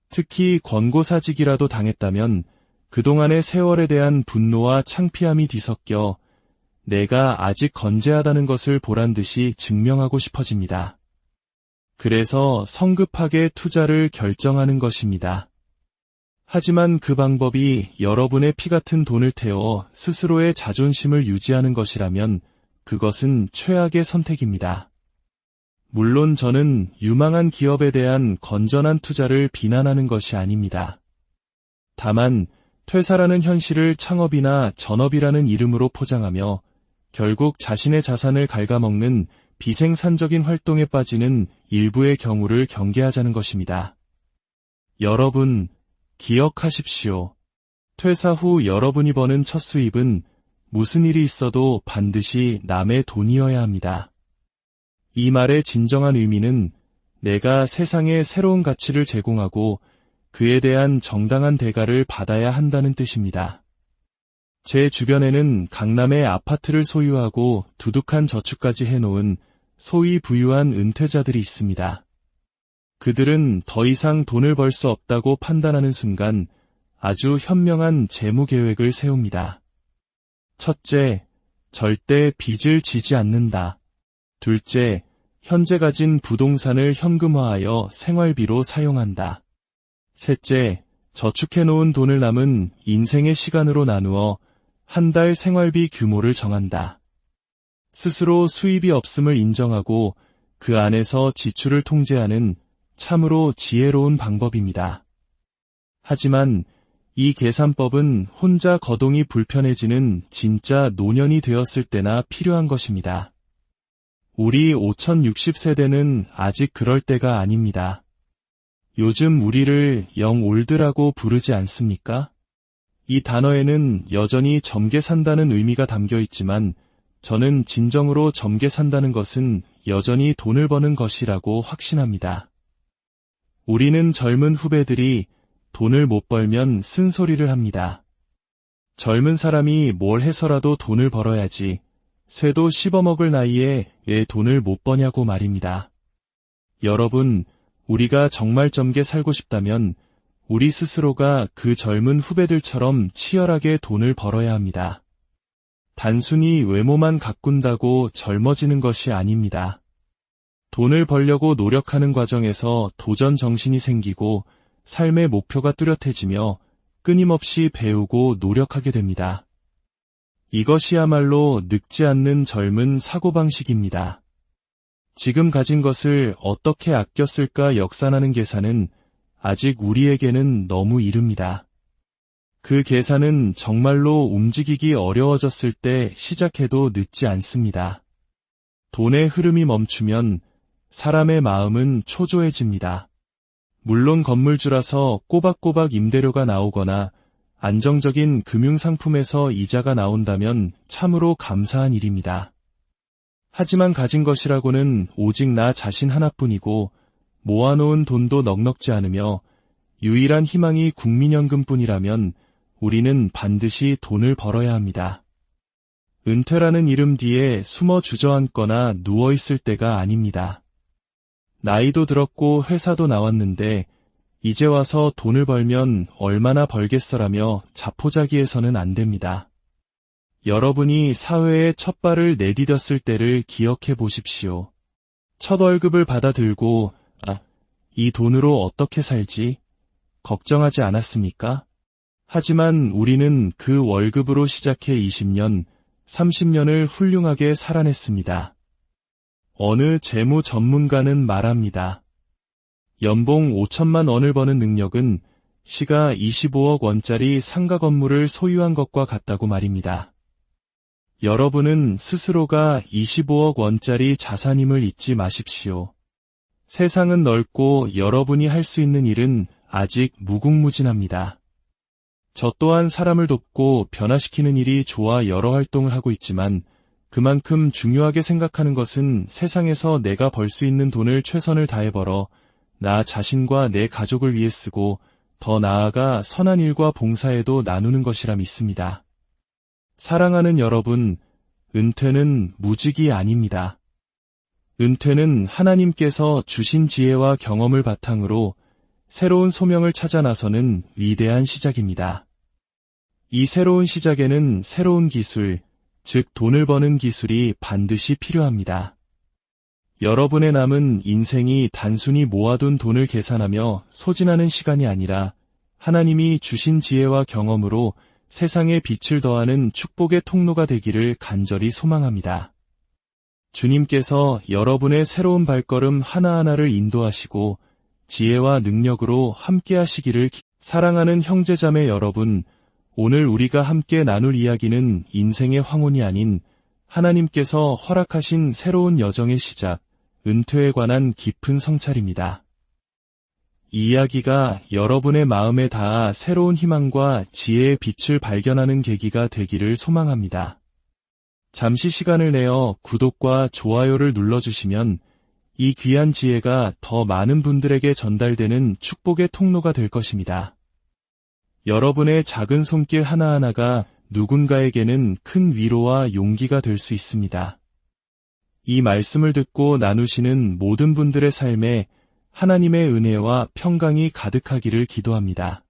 특히 권고사직이라도 당했다면 그동안의 세월에 대한 분노와 창피함이 뒤섞여 내가 아직 건재하다는 것을 보란듯이 증명하고 싶어집니다. 그래서 성급하게 투자를 결정하는 것입니다. 하지만 그 방법이 여러분의 피 같은 돈을 태워 스스로의 자존심을 유지하는 것이라면 그것은 최악의 선택입니다. 물론 저는 유망한 기업에 대한 건전한 투자를 비난하는 것이 아닙니다. 다만 퇴사라는 현실을 창업이나 전업이라는 이름으로 포장하며 결국 자신의 자산을 갉아먹는 비생산적인 활동에 빠지는 일부의 경우를 경계하자는 것입니다. 여러분, 기억하십시오. 퇴사 후 여러분이 버는 첫 수입은 무슨 일이 있어도 반드시 남의 돈이어야 합니다. 이 말의 진정한 의미는 내가 세상에 새로운 가치를 제공하고 그에 대한 정당한 대가를 받아야 한다는 뜻입니다. 제 주변에는 강남에 아파트를 소유하고 두둑한 저축까지 해놓은 소위 부유한 은퇴자들이 있습니다. 그들은 더 이상 돈을 벌 수 없다고 판단하는 순간 아주 현명한 재무 계획을 세웁니다. 첫째, 절대 빚을 지지 않는다. 둘째, 현재 가진 부동산을 현금화하여 생활비로 사용한다. 셋째, 저축해놓은 돈을 남은 인생의 시간으로 나누어 한 달 생활비 규모를 정한다. 스스로 수입이 없음을 인정하고 그 안에서 지출을 통제하는 참으로 지혜로운 방법입니다. 하지만 이 계산법은 혼자 거동이 불편해지는 진짜 노년이 되었을 때나 필요한 것입니다. 우리 5060세대는 아직 그럴 때가 아닙니다. 요즘 우리를 영올드라고 부르지 않습니까? 이 단어에는 여전히 젊게 산다는 의미가 담겨 있지만 저는 진정으로 젊게 산다는 것은 여전히 돈을 버는 것이라고 확신합니다. 우리는 젊은 후배들이 돈을 못 벌면 쓴소리를 합니다. 젊은 사람이 뭘 해서라도 돈을 벌어야지, 쇠도 씹어먹을 나이에 왜 돈을 못 버냐고 말입니다. 여러분, 우리가 정말 젊게 살고 싶다면 우리 스스로가 그 젊은 후배들처럼 치열하게 돈을 벌어야 합니다. 단순히 외모만 가꾼다고 젊어지는 것이 아닙니다. 돈을 벌려고 노력하는 과정에서 도전 정신이 생기고 삶의 목표가 뚜렷해지며 끊임없이 배우고 노력하게 됩니다. 이것이야말로 늙지 않는 젊은 사고방식입니다. 지금 가진 것을 어떻게 아껴 쓸까 역산하는 계산은 아직 우리에게는 너무 이릅니다. 그 계산은 정말로 움직이기 어려워졌을 때 시작해도 늦지 않습니다. 돈의 흐름이 멈추면 사람의 마음은 초조해집니다. 물론 건물주라서 꼬박꼬박 임대료가 나오거나 안정적인 금융상품에서 이자가 나온다면 참으로 감사한 일입니다. 하지만 가진 것이라고는 오직 나 자신 하나뿐이고 모아놓은 돈도 넉넉지 않으며 유일한 희망이 국민연금뿐이라면 우리는 반드시 돈을 벌어야 합니다. 은퇴라는 이름 뒤에 숨어 주저앉거나 누워있을 때가 아닙니다. 나이도 들었고 회사도 나왔는데 이제 와서 돈을 벌면 얼마나 벌겠어라며 자포자기해서는 안 됩니다. 여러분이 사회에 첫 발을 내디뎠을 때를 기억해 보십시오. 첫 월급을 받아들고 이 돈으로 어떻게 살지? 걱정하지 않았습니까? 하지만 우리는 그 월급으로 시작해 20년, 30년을 훌륭하게 살아냈습니다. 어느 재무 전문가는 말합니다. 연봉 5천만 원을 버는 능력은 시가 25억 원짜리 상가 건물을 소유한 것과 같다고 말입니다. 여러분은 스스로가 25억 원짜리 자산임을 잊지 마십시오. 세상은 넓고 여러분이 할 수 있는 일은 아직 무궁무진합니다. 저 또한 사람을 돕고 변화시키는 일이 좋아 여러 활동을 하고 있지만 그만큼 중요하게 생각하는 것은 세상에서 내가 벌 수 있는 돈을 최선을 다해 벌어 나 자신과 내 가족을 위해 쓰고 더 나아가 선한 일과 봉사에도 나누는 것이라 믿습니다. 사랑하는 여러분, 은퇴는 무직이 아닙니다. 은퇴는 하나님께서 주신 지혜와 경험을 바탕으로 새로운 소명을 찾아 나서는 위대한 시작입니다. 이 새로운 시작에는 새로운 기술, 즉 돈을 버는 기술이 반드시 필요합니다. 여러분의 남은 인생이 단순히 모아둔 돈을 계산하며 소진하는 시간이 아니라 하나님이 주신 지혜와 경험으로 세상에 빛을 더하는 축복의 통로가 되기를 간절히 소망합니다. 주님께서 여러분의 새로운 발걸음 하나하나를 인도하시고 지혜와 능력으로 함께 하시기를 사랑하는 형제자매 여러분, 오늘 우리가 함께 나눌 이야기는 인생의 황혼이 아닌 하나님께서 허락하신 새로운 여정의 시작, 은퇴에 관한 깊은 성찰입니다. 이 이야기가 여러분의 마음에 닿아 새로운 희망과 지혜의 빛을 발견하는 계기가 되기를 소망합니다. 잠시 시간을 내어 구독과 좋아요를 눌러주시면 이 귀한 지혜가 더 많은 분들에게 전달되는 축복의 통로가 될 것입니다. 여러분의 작은 손길 하나하나가 누군가에게는 큰 위로와 용기가 될 수 있습니다. 이 말씀을 듣고 나누시는 모든 분들의 삶에 하나님의 은혜와 평강이 가득하기를 기도합니다.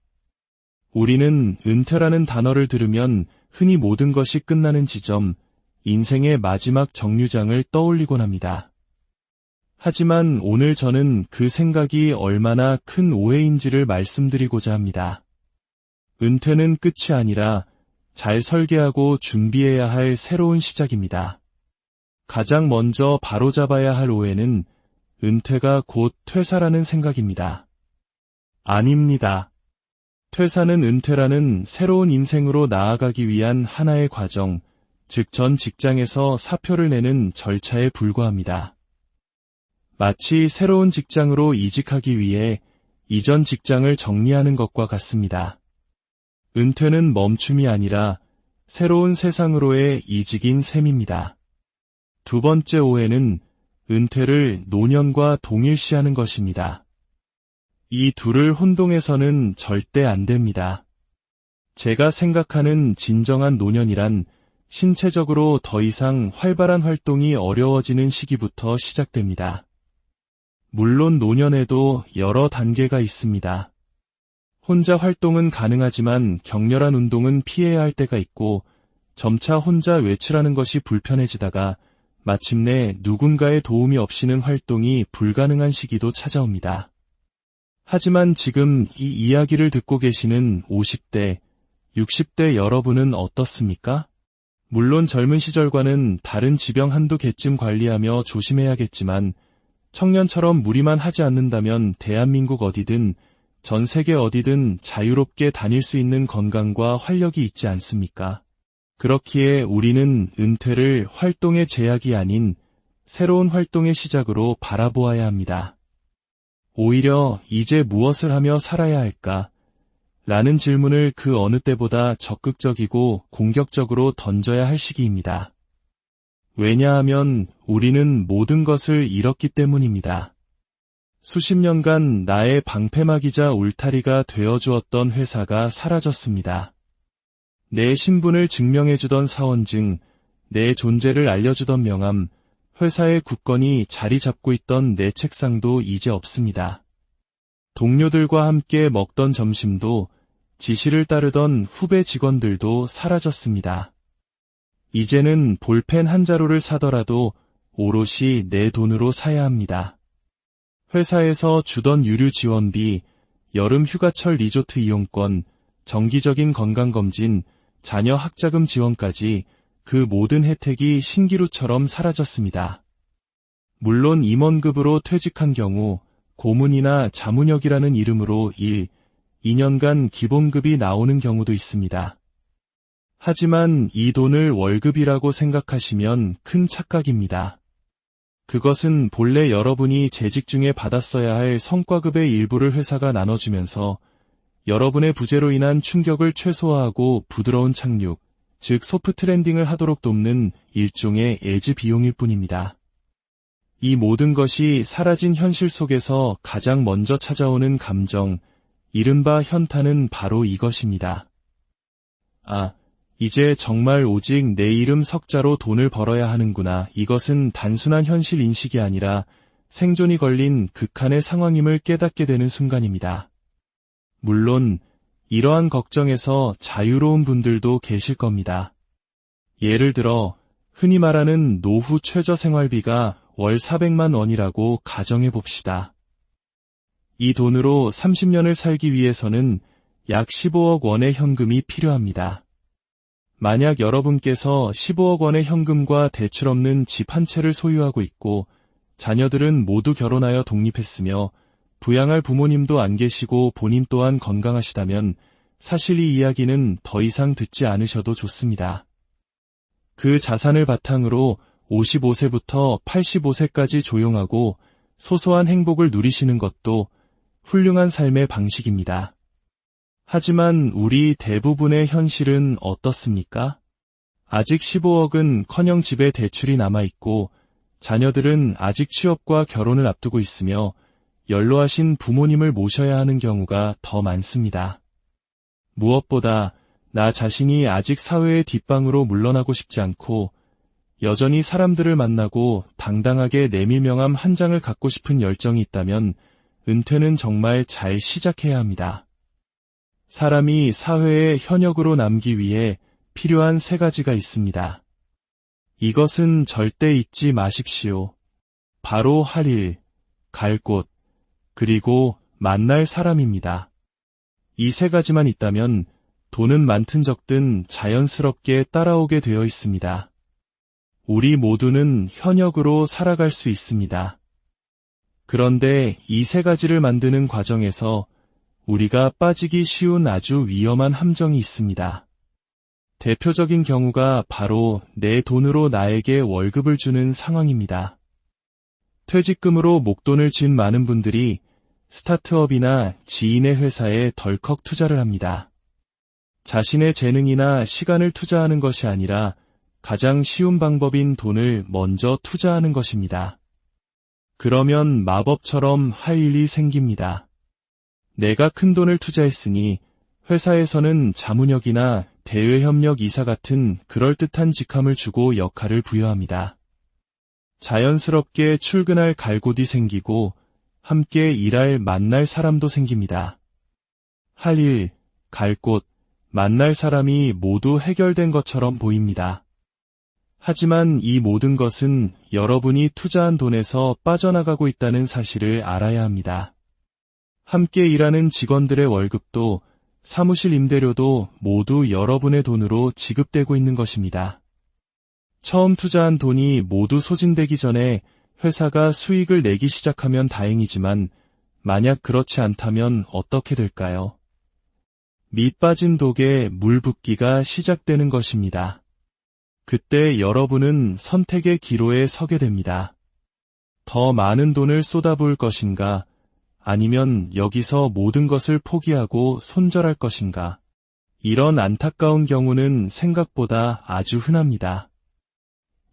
우리는 은퇴라는 단어를 들으면 흔히 모든 것이 끝나는 지점, 인생의 마지막 정류장을 떠올리곤 합니다. 하지만 오늘 저는 그 생각이 얼마나 큰 오해인지를 말씀드리고자 합니다. 은퇴는 끝이 아니라 잘 설계하고 준비해야 할 새로운 시작입니다. 가장 먼저 바로잡아야 할 오해는 은퇴가 곧 퇴사라는 생각입니다. 아닙니다. 퇴사는 은퇴라는 새로운 인생으로 나아가기 위한 하나의 과정, 즉 전 직장에서 사표를 내는 절차에 불과합니다. 마치 새로운 직장으로 이직하기 위해 이전 직장을 정리하는 것과 같습니다. 은퇴는 멈춤이 아니라 새로운 세상으로의 이직인 셈입니다. 두 번째 오해는 은퇴를 노년과 동일시하는 것입니다. 이 둘을 혼동해서는 절대 안 됩니다. 제가 생각하는 진정한 노년이란 신체적으로 더 이상 활발한 활동이 어려워지는 시기부터 시작됩니다. 물론 노년에도 여러 단계가 있습니다. 혼자 활동은 가능하지만 격렬한 운동은 피해야 할 때가 있고 점차 혼자 외출하는 것이 불편해지다가 마침내 누군가의 도움이 없이는 활동이 불가능한 시기도 찾아옵니다. 하지만 지금 이 이야기를 듣고 계시는 50대, 60대 여러분은 어떻습니까? 물론 젊은 시절과는 다른 지병 한두 개쯤 관리하며 조심해야겠지만 청년처럼 무리만 하지 않는다면 대한민국 어디든 전 세계 어디든 자유롭게 다닐 수 있는 건강과 활력이 있지 않습니까? 그렇기에 우리는 은퇴를 활동의 제약이 아닌 새로운 활동의 시작으로 바라보아야 합니다. 오히려 이제 무엇을 하며 살아야 할까? 라는 질문을 그 어느 때보다 적극적이고 공격적으로 던져야 할 시기입니다. 왜냐하면 우리는 모든 것을 잃었기 때문입니다. 수십 년간 나의 방패막이자 울타리가 되어주었던 회사가 사라졌습니다. 내 신분을 증명해주던 사원증, 내 존재를 알려주던 명함, 회사의 굳건히 자리 잡고 있던 내 책상도 이제 없습니다. 동료들과 함께 먹던 점심도, 지시를 따르던 후배 직원들도 사라졌습니다. 이제는 볼펜 한 자루를 사더라도 오롯이 내 돈으로 사야 합니다. 회사에서 주던 유류 지원비, 여름 휴가철 리조트 이용권, 정기적인 건강검진, 자녀 학자금 지원까지 그 모든 혜택이 신기루처럼 사라졌습니다. 물론 임원급으로 퇴직한 경우 고문이나 자문역이라는 이름으로 2년간 기본급이 나오는 경우도 있습니다. 하지만 이 돈을 월급이라고 생각하시면 큰 착각입니다. 그것은 본래 여러분이 재직 중에 받았어야 할 성과급의 일부를 회사가 나눠주면서 여러분의 부재로 인한 충격을 최소화하고 부드러운 착륙, 즉 소프트 랜딩을 하도록 돕는 일종의 에즈 비용일 뿐입니다. 이 모든 것이 사라진 현실 속에서 가장 먼저 찾아오는 감정, 이른바 현타는 바로 이것입니다. 아, 이제 정말 오직 내 이름 석자로 돈을 벌어야 하는구나. 이것은 단순한 현실 인식이 아니라 생존이 걸린 극한의 상황임을 깨닫게 되는 순간입니다. 물론 이러한 걱정에서 자유로운 분들도 계실 겁니다. 예를 들어 흔히 말하는 노후 최저 생활비가 월 400만 원이라고 가정해 봅시다. 이 돈으로 30년을 살기 위해서는 약 15억 원의 현금이 필요합니다. 만약 여러분께서 15억 원의 현금과 대출 없는 집 한 채를 소유하고 있고 자녀들은 모두 결혼하여 독립했으며 부양할 부모님도 안 계시고 본인 또한 건강하시다면 사실 이 이야기는 더 이상 듣지 않으셔도 좋습니다. 그 자산을 바탕으로 55세부터 85세까지 조용하고 소소한 행복을 누리시는 것도 훌륭한 삶의 방식입니다. 하지만 우리 대부분의 현실은 어떻습니까? 아직 15억은 커녕 집에 대출이 남아있고 자녀들은 아직 취업과 결혼을 앞두고 있으며 연로하신 부모님을 모셔야 하는 경우가 더 많습니다. 무엇보다 나 자신이 아직 사회의 뒷방으로 물러나고 싶지 않고 여전히 사람들을 만나고 당당하게 내밀명함 한 장을 갖고 싶은 열정이 있다면 은퇴는 정말 잘 시작해야 합니다. 사람이 사회에 현역으로 남기 위해 필요한 3가지가 있습니다. 이것은 절대 잊지 마십시오. 바로 할 일, 갈 곳, 그리고 만날 사람입니다. 이 3가지만 있다면 돈은 많든 적든 자연스럽게 따라오게 되어 있습니다. 우리 모두는 현역으로 살아갈 수 있습니다. 그런데 이 3가지를 만드는 과정에서 우리가 빠지기 쉬운 아주 위험한 함정이 있습니다. 대표적인 경우가 바로 내 돈으로 나에게 월급을 주는 상황입니다. 퇴직금으로 목돈을 쥔 많은 분들이 스타트업이나 지인의 회사에 덜컥 투자를 합니다. 자신의 재능이나 시간을 투자하는 것이 아니라 가장 쉬운 방법인 돈을 먼저 투자하는 것입니다. 그러면 마법처럼 할 일이 생깁니다. 내가 큰 돈을 투자했으니 회사에서는 자문역이나 대외협력 이사 같은 그럴듯한 직함을 주고 역할을 부여합니다. 자연스럽게 출근할 갈 곳이 생기고 함께 일할 만날 사람도 생깁니다. 할 일, 갈 곳, 만날 사람이 모두 해결된 것처럼 보입니다. 하지만 이 모든 것은 여러분이 투자한 돈에서 빠져나가고 있다는 사실을 알아야 합니다. 함께 일하는 직원들의 월급도 사무실 임대료도 모두 여러분의 돈으로 지급되고 있는 것입니다. 처음 투자한 돈이 모두 소진되기 전에 회사가 수익을 내기 시작하면 다행이지만 만약 그렇지 않다면 어떻게 될까요? 밑 빠진 독에 물 붓기가 시작되는 것입니다. 그때 여러분은 선택의 기로에 서게 됩니다. 더 많은 돈을 쏟아부을 것인가? 아니면 여기서 모든 것을 포기하고 손절할 것인가? 이런 안타까운 경우는 생각보다 아주 흔합니다.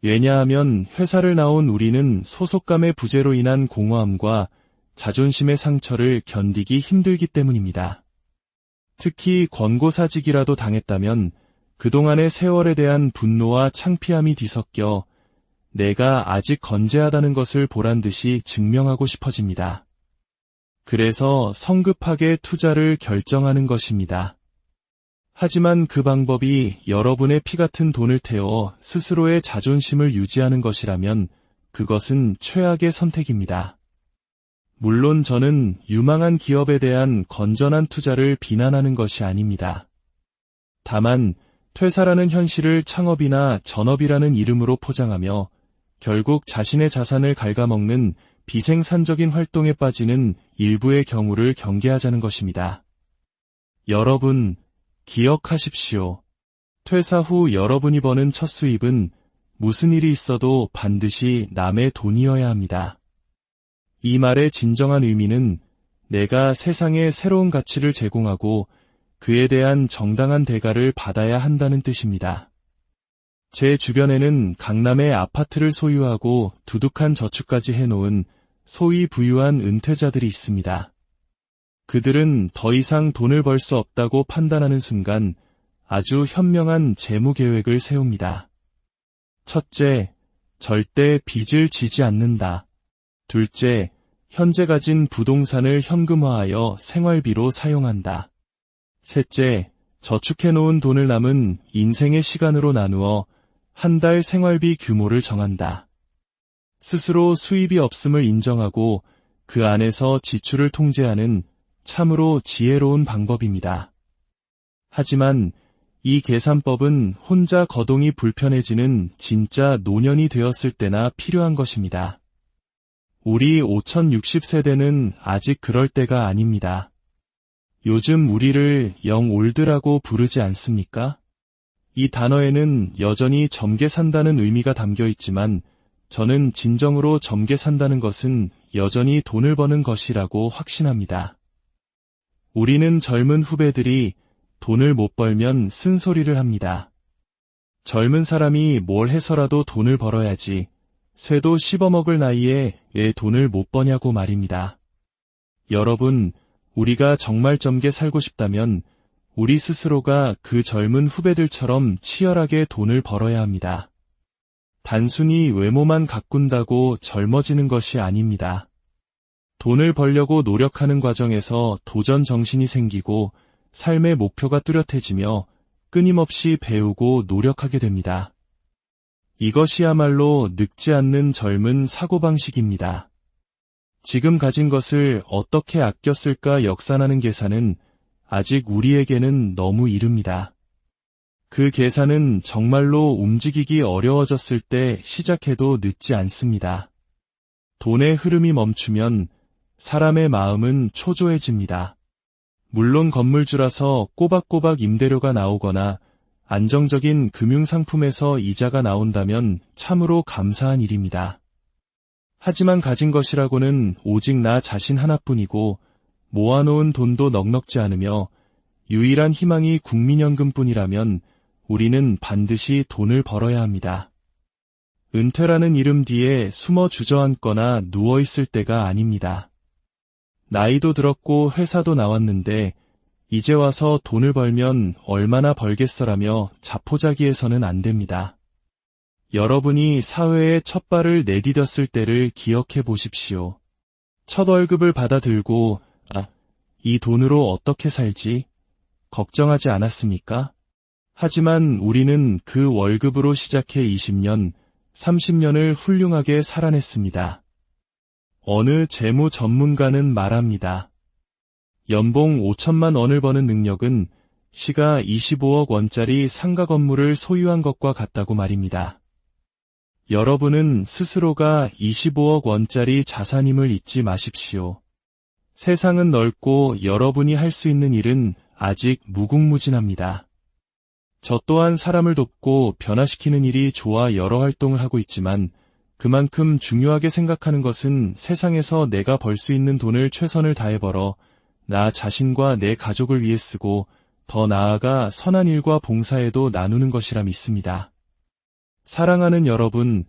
왜냐하면 회사를 나온 우리는 소속감의 부재로 인한 공허함과 자존심의 상처를 견디기 힘들기 때문입니다. 특히 권고사직이라도 당했다면 그동안의 세월에 대한 분노와 창피함이 뒤섞여 내가 아직 건재하다는 것을 보란듯이 증명하고 싶어집니다. 그래서 성급하게 투자를 결정하는 것입니다. 하지만 그 방법이 여러분의 피 같은 돈을 태워 스스로의 자존심을 유지하는 것이라면 그것은 최악의 선택입니다. 물론 저는 유망한 기업에 대한 건전한 투자를 비난하는 것이 아닙니다. 다만 퇴사라는 현실을 창업이나 전업이라는 이름으로 포장하며 결국 자신의 자산을 갉아먹는 비생산적인 활동에 빠지는 일부의 경우를 경계하자는 것입니다. 여러분, 기억하십시오. 퇴사 후 여러분이 버는 첫 수입은 무슨 일이 있어도 반드시 남의 돈이어야 합니다. 이 말의 진정한 의미는 내가 세상에 새로운 가치를 제공하고 그에 대한 정당한 대가를 받아야 한다는 뜻입니다. 제 주변에는 강남에 아파트를 소유하고 두둑한 저축까지 해놓은 소위 부유한 은퇴자들이 있습니다. 그들은 더 이상 돈을 벌 수 없다고 판단하는 순간 아주 현명한 재무 계획을 세웁니다. 첫째, 절대 빚을 지지 않는다. 둘째, 현재 가진 부동산을 현금화하여 생활비로 사용한다. 셋째, 저축해놓은 돈을 남은 인생의 시간으로 나누어 한 달 생활비 규모를 정한다. 스스로 수입이 없음을 인정하고 그 안에서 지출을 통제하는 참으로 지혜로운 방법입니다. 하지만 이 계산법은 혼자 거동이 불편해지는 진짜 노년이 되었을 때나 필요한 것입니다. 우리 5060세대는 아직 그럴 때가 아닙니다. 요즘 우리를 영올드라고 부르지 않습니까? 이 단어에는 여전히 젊게 산다는 의미가 담겨 있지만 저는 진정으로 젊게 산다는 것은 여전히 돈을 버는 것이라고 확신합니다. 우리는 젊은 후배들이 돈을 못 벌면 쓴소리를 합니다. 젊은 사람이 뭘 해서라도 돈을 벌어야지, 쇠도 씹어먹을 나이에 왜 돈을 못 버냐고 말입니다. 여러분, 우리가 정말 젊게 살고 싶다면 우리 스스로가 그 젊은 후배들처럼 치열하게 돈을 벌어야 합니다. 단순히 외모만 가꾼다고 젊어지는 것이 아닙니다. 돈을 벌려고 노력하는 과정에서 도전 정신이 생기고 삶의 목표가 뚜렷해지며 끊임없이 배우고 노력하게 됩니다. 이것이야말로 늙지 않는 젊은 사고방식입니다. 지금 가진 것을 어떻게 아껴 쓸까 역산하는 계산은 아직 우리에게는 너무 이릅니다. 그 계산은 정말로 움직이기 어려워졌을 때 시작해도 늦지 않습니다. 돈의 흐름이 멈추면 사람의 마음은 초조해집니다. 물론 건물주라서 꼬박꼬박 임대료가 나오거나 안정적인 금융상품에서 이자가 나온다면 참으로 감사한 일입니다. 하지만 가진 것이라고는 오직 나 자신 하나뿐이고 모아놓은 돈도 넉넉지 않으며 유일한 희망이 국민연금뿐이라면 우리는 반드시 돈을 벌어야 합니다. 은퇴라는 이름 뒤에 숨어 주저앉거나 누워있을 때가 아닙니다. 나이도 들었고 회사도 나왔는데 이제 와서 돈을 벌면 얼마나 벌겠어라며 자포자기해서는 안 됩니다. 여러분이 사회에 첫 발을 내디뎠을 때를 기억해 보십시오. 첫 월급을 받아들고 이 돈으로 어떻게 살지? 걱정하지 않았습니까? 하지만 우리는 그 월급으로 시작해 20년, 30년을 훌륭하게 살아냈습니다. 어느 재무 전문가는 말합니다. 연봉 5천만 원을 버는 능력은 시가 25억 원짜리 상가 건물을 소유한 것과 같다고 말입니다. 여러분은 스스로가 25억 원짜리 자산임을 잊지 마십시오. 세상은 넓고 여러분이 할 수 있는 일은 아직 무궁무진합니다. 저 또한 사람을 돕고 변화시키는 일이 좋아 여러 활동을 하고 있지만 그만큼 중요하게 생각하는 것은 세상에서 내가 벌 수 있는 돈을 최선을 다해 벌어 나 자신과 내 가족을 위해 쓰고 더 나아가 선한 일과 봉사에도 나누는 것이라 믿습니다. 사랑하는 여러분,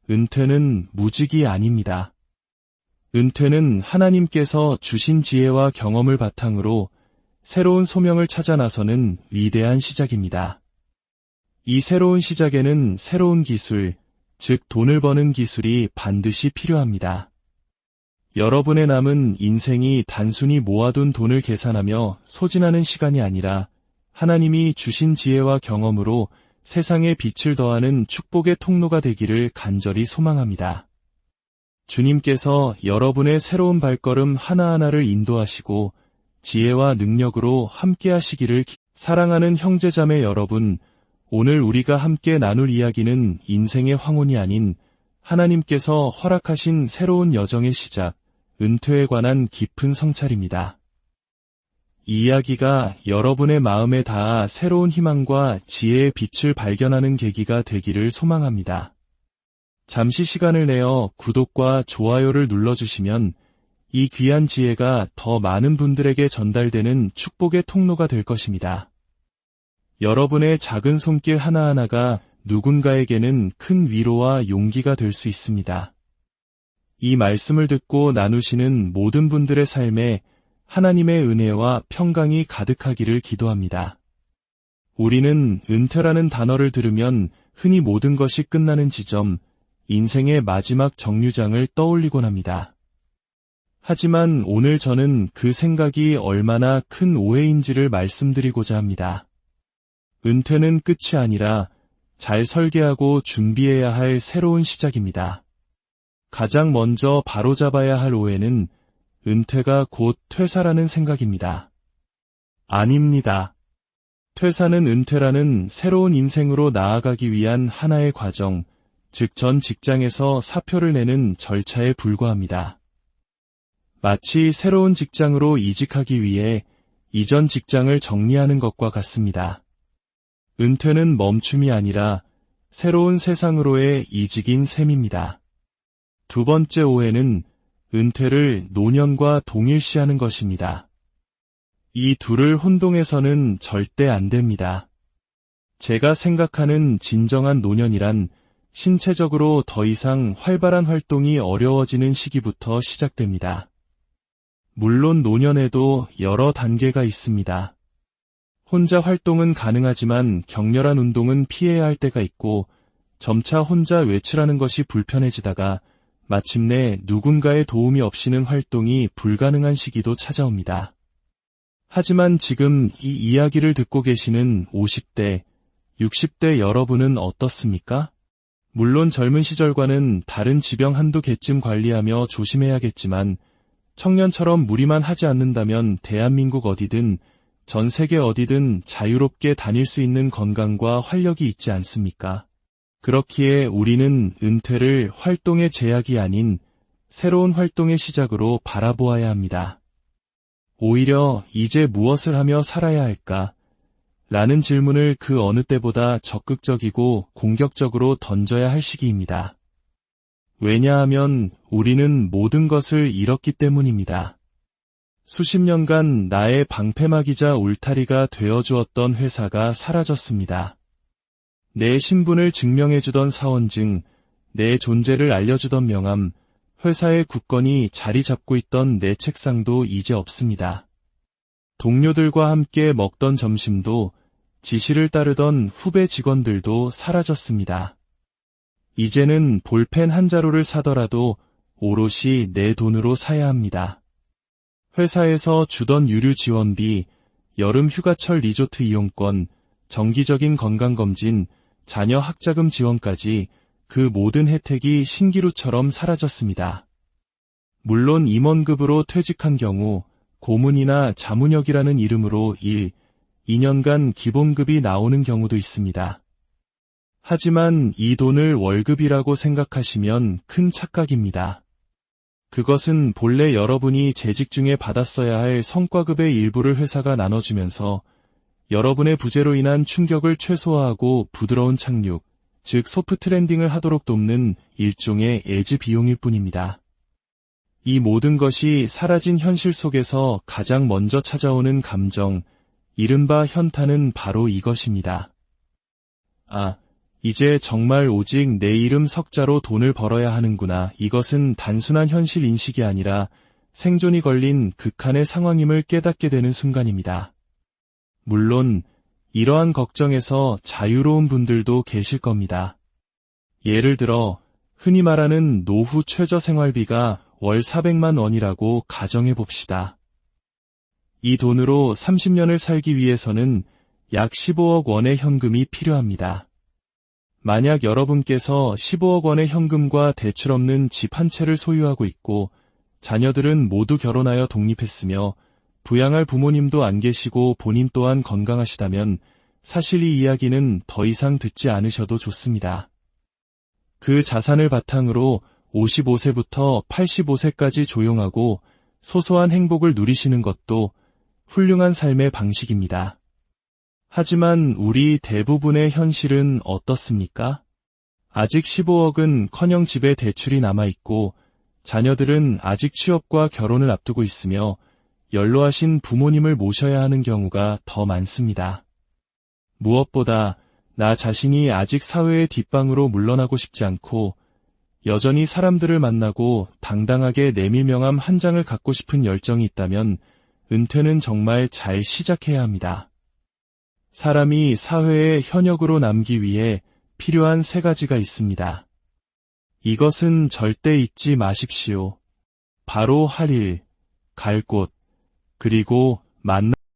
은퇴는 무직이 아닙니다. 은퇴는 하나님께서 주신 지혜와 경험을 바탕으로 새로운 소명을 찾아 나서는 위대한 시작입니다. 이 새로운 시작에는 새로운 기술, 즉 돈을 버는 기술이 반드시 필요합니다. 여러분의 남은 인생이 단순히 모아둔 돈을 계산하며 소진하는 시간이 아니라 하나님이 주신 지혜와 경험으로 세상에 빛을 더하는 축복의 통로가 되기를 간절히 소망합니다. 주님께서 여러분의 새로운 발걸음 하나하나를 인도하시고 지혜와 능력으로 함께 하시기를 사랑하는 형제자매 여러분, 오늘 우리가 함께 나눌 이야기는 인생의 황혼이 아닌 하나님께서 허락하신 새로운 여정의 시작, 은퇴에 관한 깊은 성찰입니다. 이 이야기가 여러분의 마음에 닿아 새로운 희망과 지혜의 빛을 발견하는 계기가 되기를 소망합니다. 잠시 시간을 내어 구독과 좋아요를 눌러주시면 이 귀한 지혜가 더 많은 분들에게 전달되는 축복의 통로가 될 것입니다. 여러분의 작은 손길 하나하나가 누군가에게는 큰 위로와 용기가 될 수 있습니다. 이 말씀을 듣고 나누시는 모든 분들의 삶에 하나님의 은혜와 평강이 가득하기를 기도합니다. 우리는 은퇴라는 단어를 들으면 흔히 모든 것이 끝나는 지점, 인생의 마지막 정류장을 떠올리곤 합니다. 하지만 오늘 저는 그 생각이 얼마나 큰 오해인지를 말씀드리고자 합니다. 은퇴는 끝이 아니라 잘 설계하고 준비해야 할 새로운 시작입니다. 가장 먼저 바로잡아야 할 오해는 은퇴가 곧 퇴사라는 생각입니다. 아닙니다. 퇴사는 은퇴라는 새로운 인생으로 나아가기 위한 하나의 과정, 즉 전 직장에서 사표를 내는 절차에 불과합니다. 마치 새로운 직장으로 이직하기 위해 이전 직장을 정리하는 것과 같습니다. 은퇴는 멈춤이 아니라 새로운 세상으로의 이직인 셈입니다. 두 번째 오해는 은퇴를 노년과 동일시하는 것입니다. 이 둘을 혼동해서는 절대 안 됩니다. 제가 생각하는 진정한 노년이란 신체적으로 더 이상 활발한 활동이 어려워지는 시기부터 시작됩니다. 물론 노년에도 여러 단계가 있습니다. 혼자 활동은 가능하지만 격렬한 운동은 피해야 할 때가 있고 점차 혼자 외출하는 것이 불편해지다가 마침내 누군가의 도움이 없이는 활동이 불가능한 시기도 찾아옵니다. 하지만 지금 이 이야기를 듣고 계시는 50대, 60대 여러분은 어떻습니까? 물론 젊은 시절과는 다른 지병 한두 개쯤 관리하며 조심해야겠지만 청년처럼 무리만 하지 않는다면 대한민국 어디든 전 세계 어디든 자유롭게 다닐 수 있는 건강과 활력이 있지 않습니까? 그렇기에 우리는 은퇴를 활동의 제약이 아닌 새로운 활동의 시작으로 바라보아야 합니다. 오히려 이제 무엇을 하며 살아야 할까? 라는 질문을 그 어느 때보다 적극적이고 공격적으로 던져야 할 시기입니다. 왜냐하면 우리는 모든 것을 잃었기 때문입니다. 수십 년간 나의 방패막이자 울타리가 되어주었던 회사가 사라졌습니다. 내 신분을 증명해주던 사원증, 내 존재를 알려주던 명함, 회사의 굳건히 자리 잡고 있던 내 책상도 이제 없습니다. 동료들과 함께 먹던 점심도, 지시를 따르던 후배 직원들도 사라졌습니다. 이제는 볼펜 한 자루를 사더라도 오롯이 내 돈으로 사야 합니다. 회사에서 주던 유류 지원비, 여름 휴가철 리조트 이용권, 정기적인 건강검진, 자녀 학자금 지원까지 그 모든 혜택이 신기루처럼 사라졌습니다. 물론 임원급으로 퇴직한 경우 고문이나 자문역이라는 이름으로 2년간 기본급이 나오는 경우도 있습니다. 하지만 이 돈을 월급이라고 생각하시면 큰 착각입니다. 그것은 본래 여러분이 재직 중에 받았어야 할 성과급의 일부를 회사가 나눠주면서 여러분의 부재로 인한 충격을 최소화하고 부드러운 착륙, 즉 소프트 랜딩을 하도록 돕는 일종의 애지 비용일 뿐입니다. 이 모든 것이 사라진 현실 속에서 가장 먼저 찾아오는 감정, 이른바 현타는 바로 이것입니다. 이제 정말 오직 내 이름 석자로 돈을 벌어야 하는구나. 이것은 단순한 현실 인식이 아니라 생존이 걸린 극한의 상황임을 깨닫게 되는 순간입니다. 물론 이러한 걱정에서 자유로운 분들도 계실 겁니다. 예를 들어 흔히 말하는 노후 최저 생활비가 월 400만 원이라고 가정해 봅시다. 이 돈으로 30년을 살기 위해서는 약 15억 원의 현금이 필요합니다. 만약 여러분께서 15억 원의 현금과 대출 없는 집 한 채를 소유하고 있고 자녀들은 모두 결혼하여 독립했으며 부양할 부모님도 안 계시고 본인 또한 건강하시다면 사실 이 이야기는 더 이상 듣지 않으셔도 좋습니다. 그 자산을 바탕으로 55세부터 85세까지 조용하고 소소한 행복을 누리시는 것도 훌륭한 삶의 방식입니다. 하지만 우리 대부분의 현실은 어떻습니까? 아직 15억은 커녕 집에 대출이 남아있고 자녀들은 아직 취업과 결혼을 앞두고 있으며 연로하신 부모님을 모셔야 하는 경우가 더 많습니다. 무엇보다 나 자신이 아직 사회의 뒷방으로 물러나고 싶지 않고 여전히 사람들을 만나고 당당하게 내밀명함 한 장을 갖고 싶은 열정이 있다면 은퇴는 정말 잘 시작해야 합니다. 사람이 사회에 현역으로 남기 위해 필요한 3가지가 있습니다. 이것은 절대 잊지 마십시오. 바로 할 일, 갈 곳, 그리고 만나